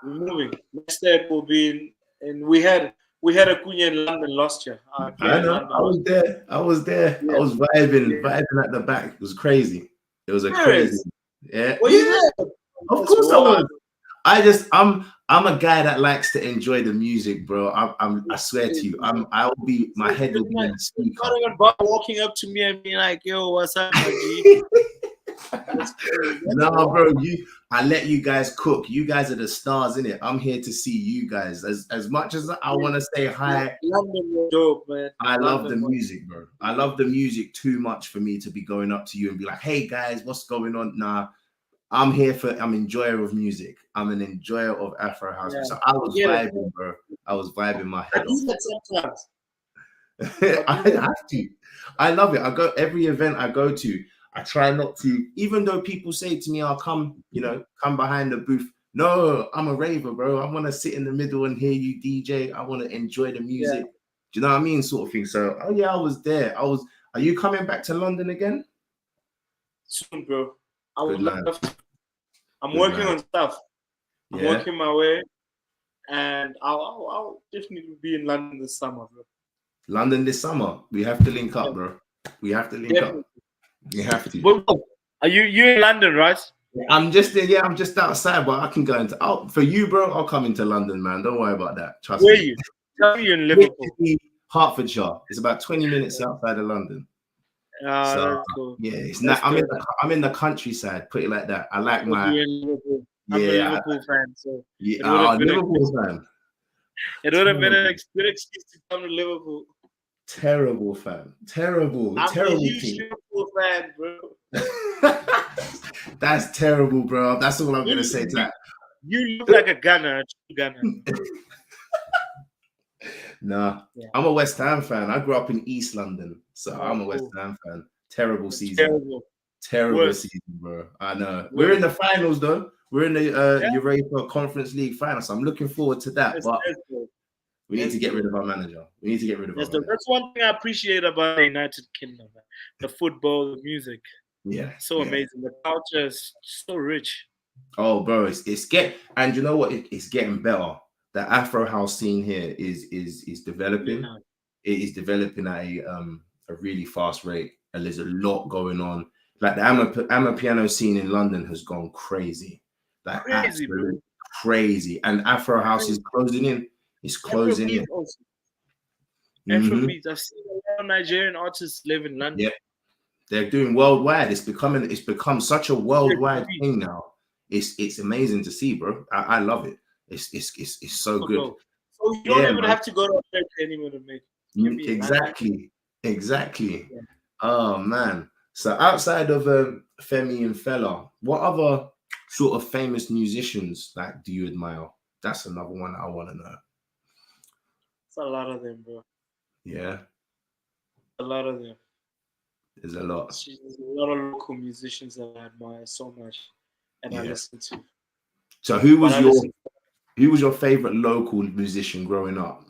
We're moving. Next step will be we had a Kunye in London last year. I know. I was there. Yeah. I was vibing at the back. It was crazy. It was crazy. Yeah. Well, yeah. Of course I was. I'm a guy that likes to enjoy the music, bro. I swear to you, my head will be in the speaker. Walking up to me and being like, "Yo, what's up, No, bro. I let you guys cook. You guys are the stars, innit? I'm here to see you guys. As much as I want to say hi, London, dope, man. I love the music, bro. I love the music too much for me to be going up to you and be like, "Hey guys, what's going on?" Nah. I'm enjoyer of music. I'm an enjoyer of Afro house. Yeah. So I was vibing, bro. I was vibing my head off. I have to. I love it. I go every event I go to. I try not to, even though people say to me, "I'll come behind the booth." No, I'm a raver, bro. I want to sit in the middle and hear you DJ. I want to enjoy the music. Do you know what I mean? Sort of thing. So, oh yeah, I was there. Are you coming back to London again? Soon, bro. I Good would man. love to. I'm Good working man. on stuff. I'm Yeah. working my way, and I'll definitely be in London this summer, bro. London this summer. We have to link up, bro. We have to link up. We have to. But, are you in London, right? I'm just outside, but I can go into. Oh, for you, bro, I'll come into London, man. Don't worry about that. Trust me. Where are you? Tell me you're in Liverpool. Hertfordshire. It's about 20 minutes outside of London. So that's cool. yeah, it's not. I'm in the countryside. Put it like that. I like my. I'm a Liverpool fan, so yeah, Liverpool fan. It would have been a good excuse to come to Liverpool. Terrible fan. Terrible. I'm terrible a huge team. Liverpool fan, bro. That's terrible, bro. That's all I'm gonna say to that. You look like a Gunner. Nah, yeah. I'm a West Ham fan. I grew up in East London, so I'm a West Ham fan. Terrible season. Terrible season, bro. I know. We're in the finals, though. We're in the Europa Conference League final, so I'm looking forward to that. But we need to get rid of our manager. We need to get rid of our manager. That's one thing I appreciate about the United Kingdom. The football, the music. Yeah. So amazing. The culture is so rich. Oh, bro, and you know what? It's getting better. The Afro house scene here is developing. Yeah. It is developing at a really fast rate, and there's a lot going on. Like the Amapiano scene in London has gone crazy. Like absolutely crazy. And Afro house is closing in. It's closing in. Afrobeats. I've seen a lot of Nigerian artists live in London. Yeah, they're doing worldwide. It's become such a worldwide thing now. It's amazing to see, bro. I love it. It's so good. Bro. So you don't even have to go to America anymore to make it. Exactly. Yeah. Oh man. So outside of Femi and Fela, what other sort of famous musicians do you admire? That's another one I want to know. It's a lot of them, bro. Yeah. A lot of them. There's a lot. There's a lot of local musicians that I admire so much and I listen to. So who was your favorite local musician growing up?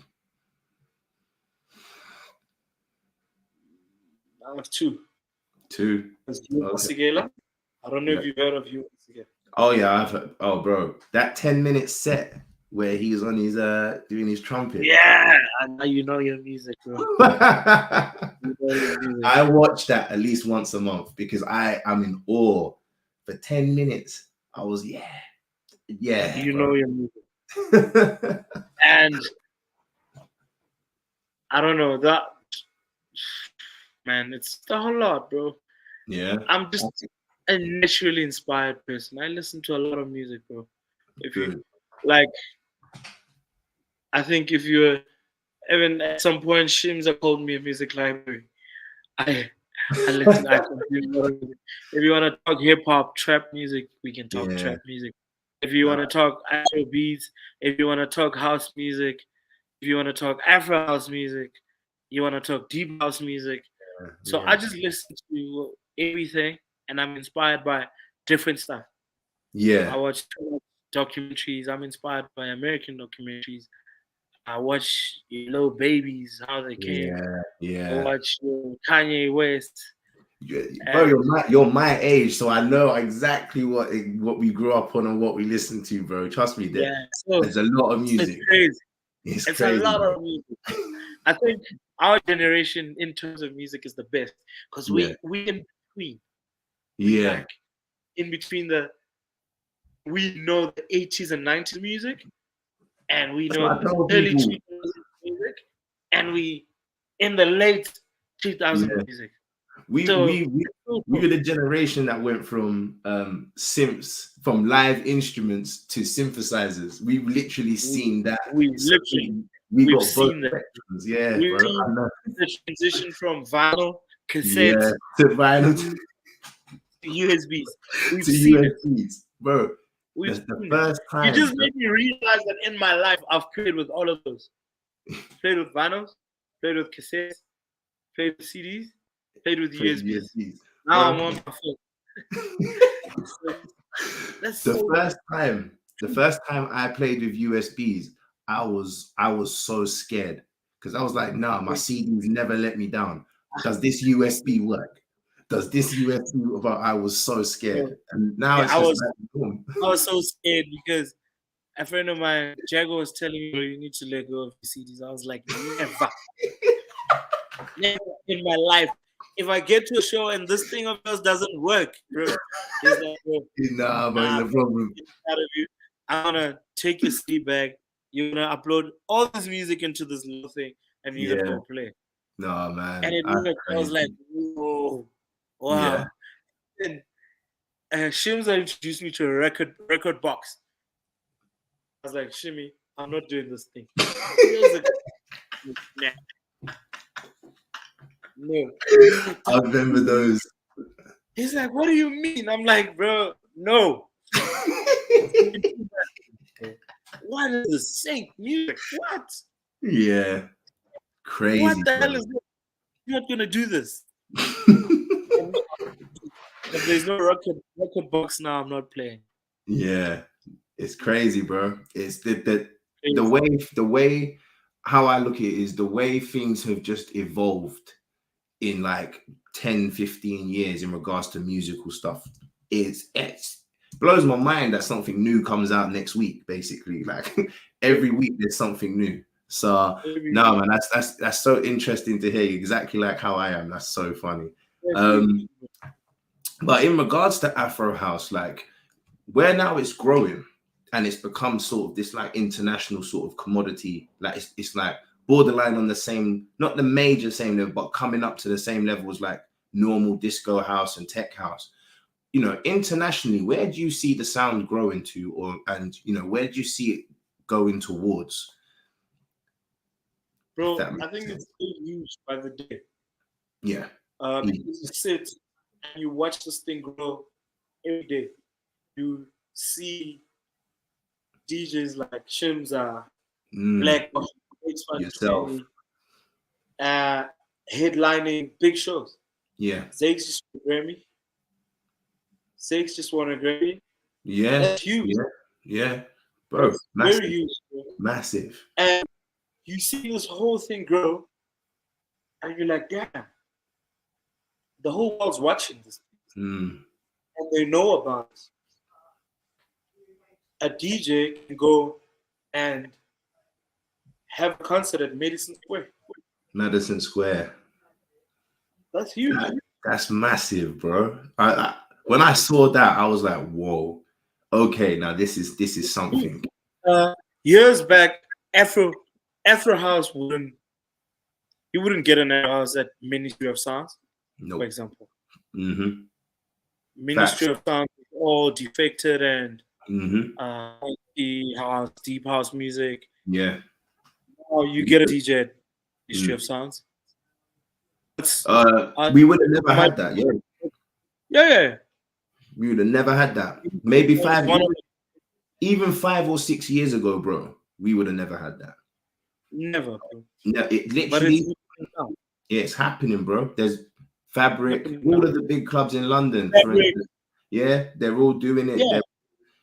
I have two. Two. Okay. I don't know if you've heard of you. Oh yeah, I've heard. Oh bro, that 10-minute set where he was on his doing his trumpet. Yeah, I know you know your music, bro. I watch that at least once a month because I'm in awe. For 10 minutes, I was you know your music. And I don't know that, man. It's a whole lot, bro. Yeah, I'm just a naturally inspired person. I listen to a lot of music, bro. If you like, I think if you're even at some point, Shimza called me a music library. I listen. If you want to talk hip hop, trap music, we can talk trap music. If you want to talk Afro beats, if you want to talk house music, if you want to talk Afro house music, you want to talk deep house music. So I just listen to everything, and I'm inspired by different stuff. Yeah, I watch documentaries. I'm inspired by American documentaries. I watch Little Babies, how they came. Yeah. I watch Kanye West. Bro, you're my age, so I know exactly what we grew up on and what we listen to, bro. Trust me, there's a lot of music. It's crazy. It's crazy, a lot of music. I think our generation, in terms of music, is the best because we in between. In between we know the 80s and 90s music, and we know the early 2000s music, and we in the late 2000s music. We were the generation that went from from live instruments to synthesizers. We've literally seen that. We've seen that. Yeah, we've seen the transition from vinyl, cassettes, to vinyl, to USBs. We've seen USBs, bro. That's the first time. You just made me realize that in my life I've played with all of those. Played with vinyls, played with cassettes, played with CDs, played with USBs. Now I'm on my phone. The first time I played with USBs, I was so scared because I was like, nah, my CDs never let me down. Does this USB work? Does this USB work? I was so scared. And now it's just boom. I was so scared because a friend of mine, Jago, was telling me, you need to let go of your CDs. I was like, never. Never in my life. If I get to a show and this thing of yours doesn't work, bro, he's like, bro, nah, but the problem. I'm gonna take your CD back. You're gonna upload all this music into this little thing, and you're gonna go play. No, man. And it worked. I was like, whoa, wow. Yeah. And Shimza introduced me to a record box. I was like, Shimmy, I'm not doing this thing. No. I remember those. He's like, what do you mean? I'm like, bro, no. What is the sync music? What? Yeah. Crazy. What the hell is this? You're not gonna do this. If there's no record box now, I'm not playing. Yeah. It's crazy, bro. It's the way how I look at it is the way things have just evolved in like 10, 15 years in regards to musical stuff. It blows my mind that something new comes out next week, basically. Like every week there's something new. So no, man, that's so interesting to hear you, exactly like how I am. That's so funny. But in regards to Afro House, like where now it's growing and it's become sort of this like international sort of commodity, like it's like borderline on the same, not the major same level, but coming up to the same level as like normal disco house and tech house. You know, internationally, where do you see the sound growing to, and you know, where do you see it going towards? Bro, I think it's huge by the day. Yeah. Because you sit and you watch this thing grow every day. You see DJs like Shimza, Black, yourself, headlining big shows. Yeah. Zakes just won a Grammy. Zakes just won a Grammy. Yeah. That's huge. Yeah. Bro, that's very huge. Bro. Massive. And you see this whole thing grow, and you're like, damn, the whole world's watching this. And they know about it. A DJ can go and have a concert at Madison Square. Madison Square. That's huge. That's massive, bro. When I saw that, I was like, whoa. Okay, now this is something. Years back, Afro House wouldn't get an house at Ministry of Sounds, for example. Ministry of Sounds is all defected and deep house music. Yeah. Now you get a DJ at Ministry of Sounds. We would have never had that. Yeah. We would have never had that. Maybe even 5 or 6 years ago, bro. We would have never had that. Never. No, it literally. It's happening, bro. There's Fabric, all of the big clubs in London, for instance. Yeah, they're all doing it. Yeah.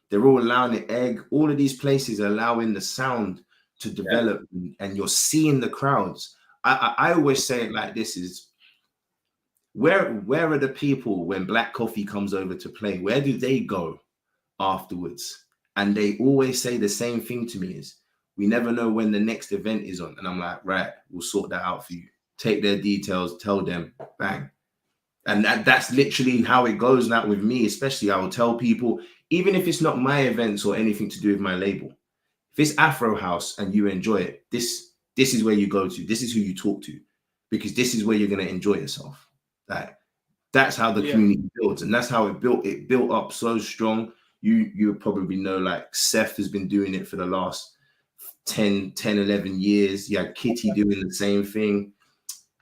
They're all allowing it. Egg, all of these places are allowing the sound to develop, and you're seeing the crowds. I always say it like this: is where are the people when Black Coffee comes over to play? Where do they go afterwards? And they always say the same thing to me: is we never know when the next event is on. And I'm like, right, we'll sort that out for you. Take their details, tell them, bang. And that's literally how it goes now with me, especially. I will tell people, even if it's not my events or anything to do with my label, if it's Afro House and you enjoy it, this is where you go to. This is who you talk to, because this is where you're going to enjoy yourself. Like, that's how the community builds, and that's how it built up so strong. You probably know, like, Seth has been doing it for the last 10, 11 years. You had Kitty doing the same thing.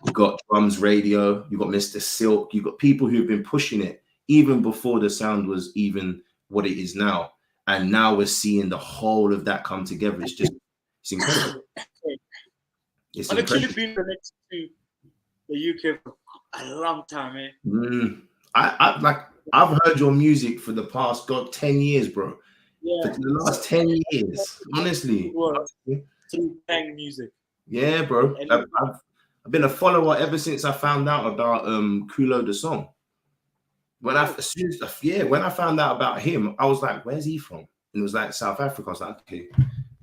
You got Drums Radio, you got Mr. Silk, you got people who've been pushing it even before the sound was even what it is now. And now we're seeing the whole of that come together. It's incredible. It's I've actually been connected to the UK for a long time, man. I've heard your music for the past 10 years, bro. Yeah. For the last 10 years, honestly. Through bang music. Yeah, bro. I've been a follower ever since I found out about Kulo the song. When I found out about him, I was like, "Where's he from?" And it was like South Africa. I was like, "Okay,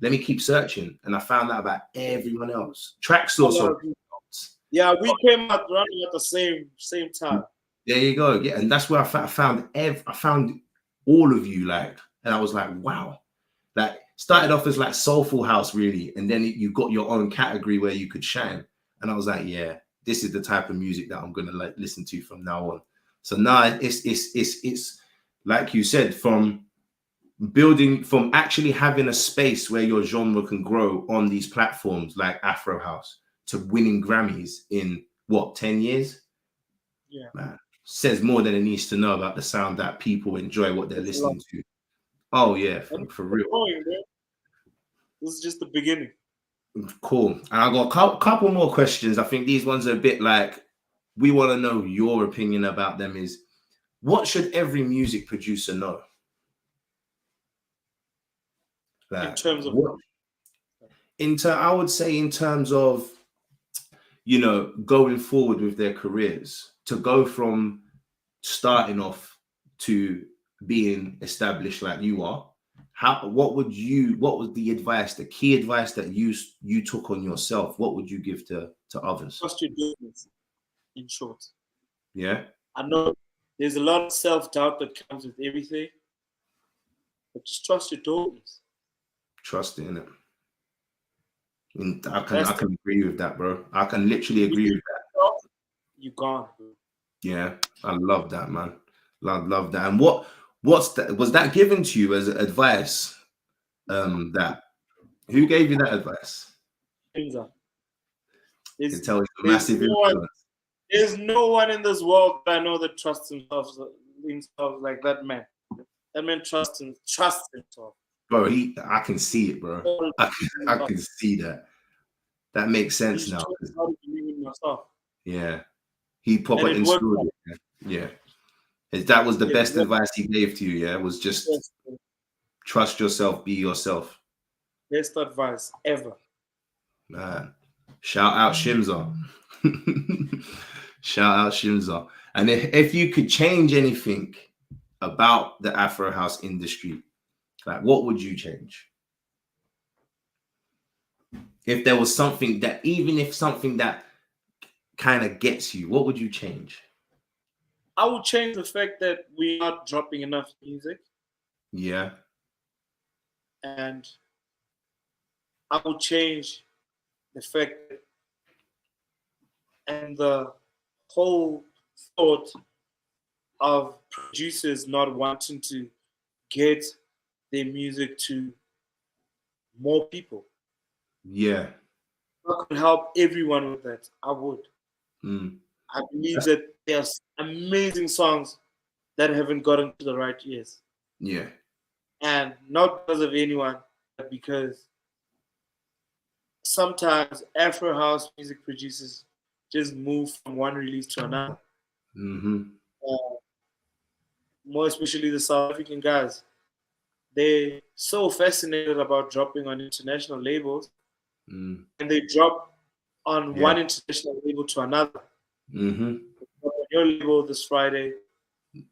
let me keep searching." And I found out about everyone else. Track source. Yeah, we came out running at the same time. There you go. Yeah, and that's where I found all of you, like, and I was like, wow. Like, started off as like soulful house, really, and then you got your own category where you could shine. And I was like, yeah, this is the type of music that I'm gonna like listen to from now on. So now it's like you said, from actually having a space where your genre can grow on these platforms like Afro House to winning Grammys in what, 10 years? Yeah, man, says more than it needs to know about the sound that people enjoy what they're listening to. Oh yeah, for real. This is just the beginning. Cool. And I got a couple more questions. I think these ones are a bit like, we want to know your opinion about them. Is what should every music producer know? Like, in terms of what? I would say in terms of, you know, going forward with their careers, to go from starting off to being established like you are. What was the advice, the key advice that you took on yourself? What would you give to others? Trust your business, in short. Yeah. I know there's a lot of self-doubt that comes with everything, but just trust your doors. Trust in it. And I can agree with that, bro. I can literally agree with that. You gone, bro. Yeah, I love that, man. Love that. And what's that? Was that given to you as advice? That who gave you that advice? It tells you massive influence. There's no one in this world that I know that trusts himself like that man. That man trusts himself. Bro, I can see it, bro. I can see that. That makes sense now. Yeah. He proper installed it. Yeah. That was the best advice he gave to you, yeah? It was just trust yourself, be yourself. Best advice ever. Man. Shout out Shimza. Shout out Shimza. And if you could change anything about the Afro House industry, like, what would you change? If there was something that, even if something that kind of gets you, what would you change? I would change the fact that we're not dropping enough music. Yeah. And I would change the fact that, and the whole thought of producers not wanting to get their music to more people. Yeah. I could help everyone with that. I would. I believe that there's amazing songs that haven't gotten to the right ears. Yeah. And not because of anyone, but because sometimes Afro House music producers just move from one release to another. More especially the South African guys. They're so fascinated about dropping on international labels, and they drop on one international label to another. On your label this Friday,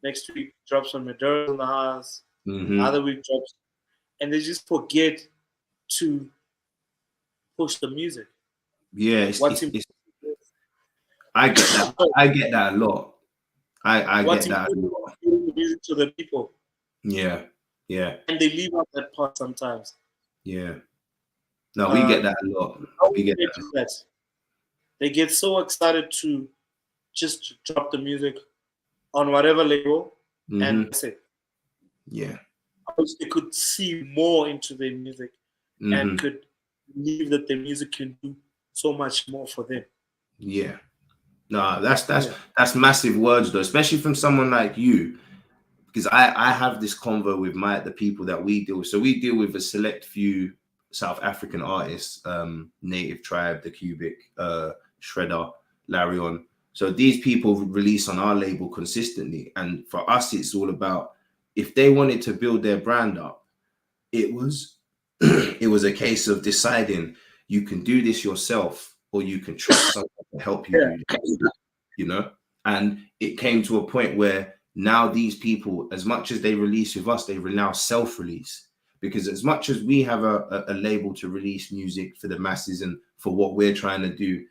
next week drops on Maduro in the house, another week drops, and they just forget to push the music. Yeah, I get that. I get that a lot. I get that a lot. The music to the people. Yeah, yeah. And they leave out that part sometimes. Yeah. No, we get that a lot. We get that. They get so excited to just drop the music on whatever label, and that's it. Yeah. I wish they could see more into their music and could believe that their music can do so much more for them. Yeah. No, that's massive words though, especially from someone like you, because I have this convo with the people that we deal with. So we deal with a select few South African artists, Native Tribe, The Cubic, Shredder, Larion. So these people release on our label consistently, and for us, it's all about, if they wanted to build their brand up, it was it was a case of deciding, You can do this yourself, or you can trust someone to help you do this, you know? And it came to a point where now these people, as much as they release with us, they will now self-release. Because as much as we have a label to release music for the masses and for what we're trying to do,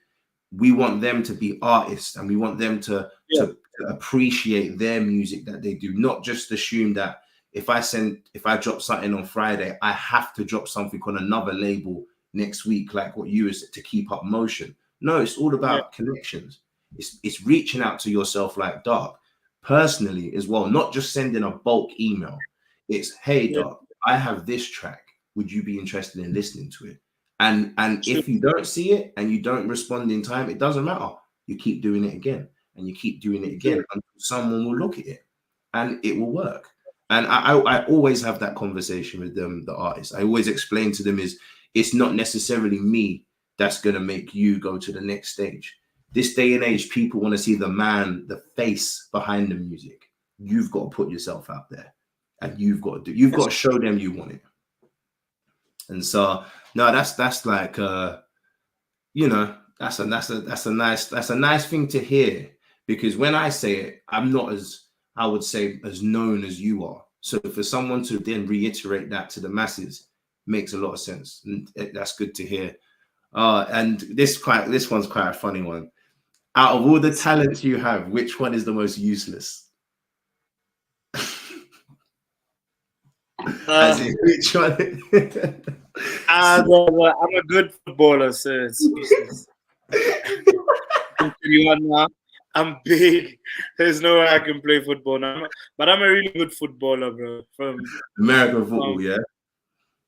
we want them to be artists, and we want them to appreciate their music that they do, not just assume that if I drop something on Friday, I have to drop something on another label next week, like what you is to keep up motion. No, it's all about connections. It's reaching out to yourself like Darque personally as well, not just sending a bulk email. It's, hey Darque, I have this track. Would you be interested in listening to it? And if you don't see it and you don't respond in time, it doesn't matter. You keep doing it again, and you keep doing it again until someone will look at it, and it will work. And I always have that conversation with them, the artists. I always explain to them it's not necessarily me that's going to make you go to the next stage. This day and age, people want to see the man, the face behind the music. You've got to put yourself out there, and you've got to show them you want it. And so, no, that's like, you know, that's a nice thing to hear, because when I say it, I'm not I would say as known as you are. So for someone to then reiterate that to the masses makes a lot of sense, and that's good to hear. And this one's quite a funny one. Out of all the talents you have, which one is the most useless? As in, which one? I'm a good footballer, so it's useless. I'm big. There's no way I can play football now. But I'm a really good footballer, bro. From American football,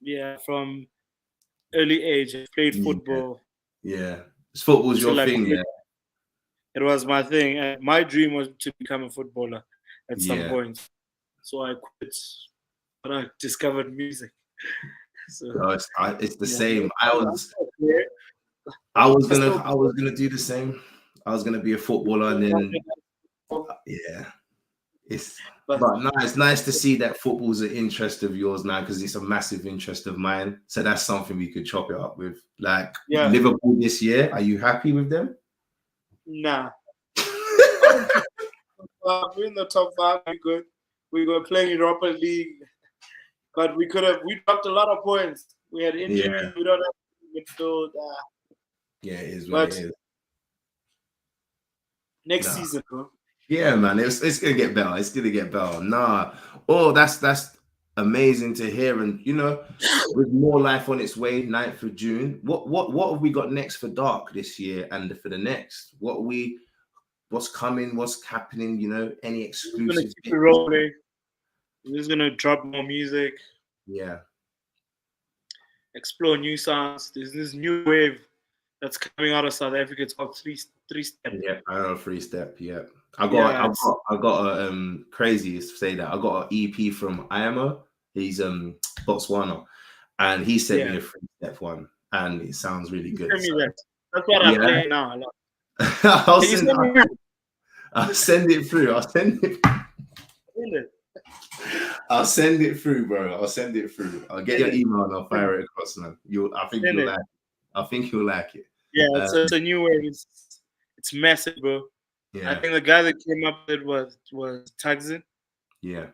yeah, from early age, I played football. Yeah. Football's your thing, yeah. It was my thing. My dream was to become a footballer at some point. So I quit, but I discovered music. So it's the same. I was gonna do the same. I was gonna be a footballer, and then but no, it's nice to see that football's an interest of yours now, because it's a massive interest of mine. So that's something we could chop it up with. Like Liverpool this year, are you happy with them? Nah. We're in the top 5. We were playing Europa League, but we dropped a lot of points. We had injuries. We don't have midfield. Yeah, it is what it is. Next season, bro. Yeah, man, it's gonna get better. It's gonna get better. Nah, that's amazing to hear. And you know, with more life on its way, 9th of June. What have we got next for Darque this year and for the next? What's coming? What's happening? You know, any exclusive? We're just gonna drop more music. Yeah. Explore new sounds. There's this new wave that's coming out of South Africa. It's called three step. Yeah, I know 3-step. Yeah. I got a crazy to say that. I got an EP from Iamo. He's Botswana, and he sent me a 3-step one, and it sounds really good. Send me that. That's what I'm playing now. I'll send it through. I'll send it through, bro. I'll send it through. I'll get your email and I'll fire it across, man. I think you'll like it. Yeah, it's a new wave. It's massive, bro. Yeah. I think the guy that came up with it was Tagzin. Yeah.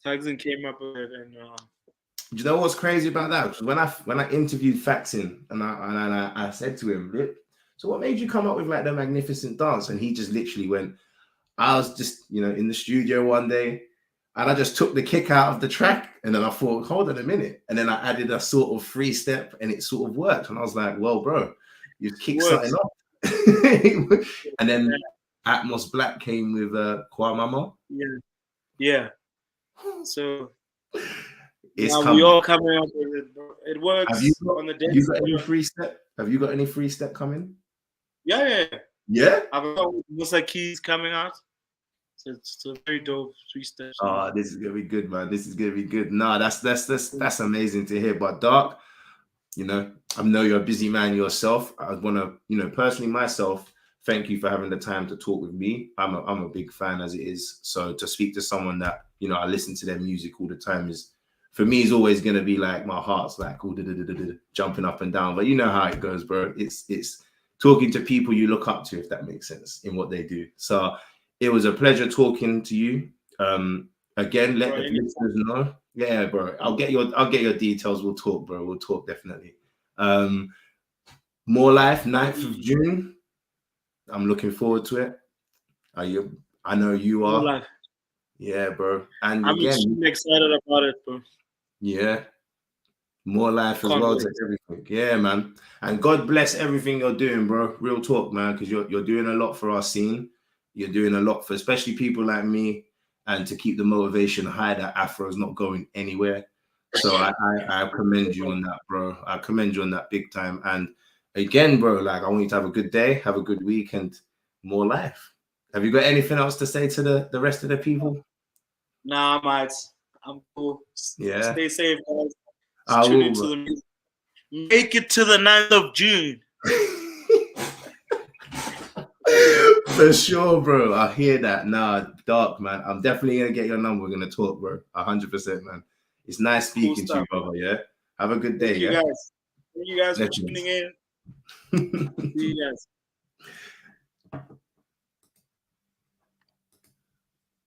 Tagzin came up with it, and do you know what's crazy about that? Because when I interviewed Faxin, and I said to him, so what made you come up with like the Magnificent Dance? And he just literally went, I was just, in the studio one day, and I just took the kick out of the track, and then I thought, hold on a minute, and then I added a sort of 3-step, and it sort of worked. And I was like, well, bro, you kicked something off. And then Atmos Black came with Kwa Mama. Yeah. So it's we all coming up with it, bro. It works on the dance. Have you got any 3-step coming? Yeah. I've got Musa Keys coming out. So it's a very dope 3-step. Oh, this is gonna be good, man. This is gonna be good. No, that's amazing to hear. But Darque, I know you're a busy man yourself. I want to, personally myself, thank you for having the time to talk with me. I'm a big fan as it is. So to speak to someone that, I listen to their music all the time is for me, it's always gonna be like my heart's like all jumping up and down. But you know how it goes, bro. It's talking to people you look up to, if that makes sense, in what they do. So it was a pleasure talking to you. Again, let the listeners know. Yeah, bro. I'll get your details. We'll talk, bro. We'll talk definitely. More Life, 9th of June. I'm looking forward to it. Are you? I know you are. More Life. Yeah, bro. And I'm again, extremely excited about it, bro. Yeah. More life as well to everything. Yeah, man. And God bless everything you're doing, bro. Real talk, man, because you're doing a lot for our scene. You're doing a lot for especially people like me, and to keep the motivation high that Afro is not going anywhere. So I commend you on that, bro. I commend you on that big time. And again, bro, like, I want you to have a good day, have a good week, and more life. Have you got anything else to say to the rest of the people? Nah, mate. I'm cool. Yeah. Stay safe, guys. I will, to the music. Make it to the 9th of June. For sure, bro. I hear that. Nah, Dark, man. I'm definitely gonna get your number. We're gonna talk, bro. 100%, man. It's nice speaking to you, brother. Yeah. Have a good day. Thank you guys. Thank you guys for tuning in. See you guys.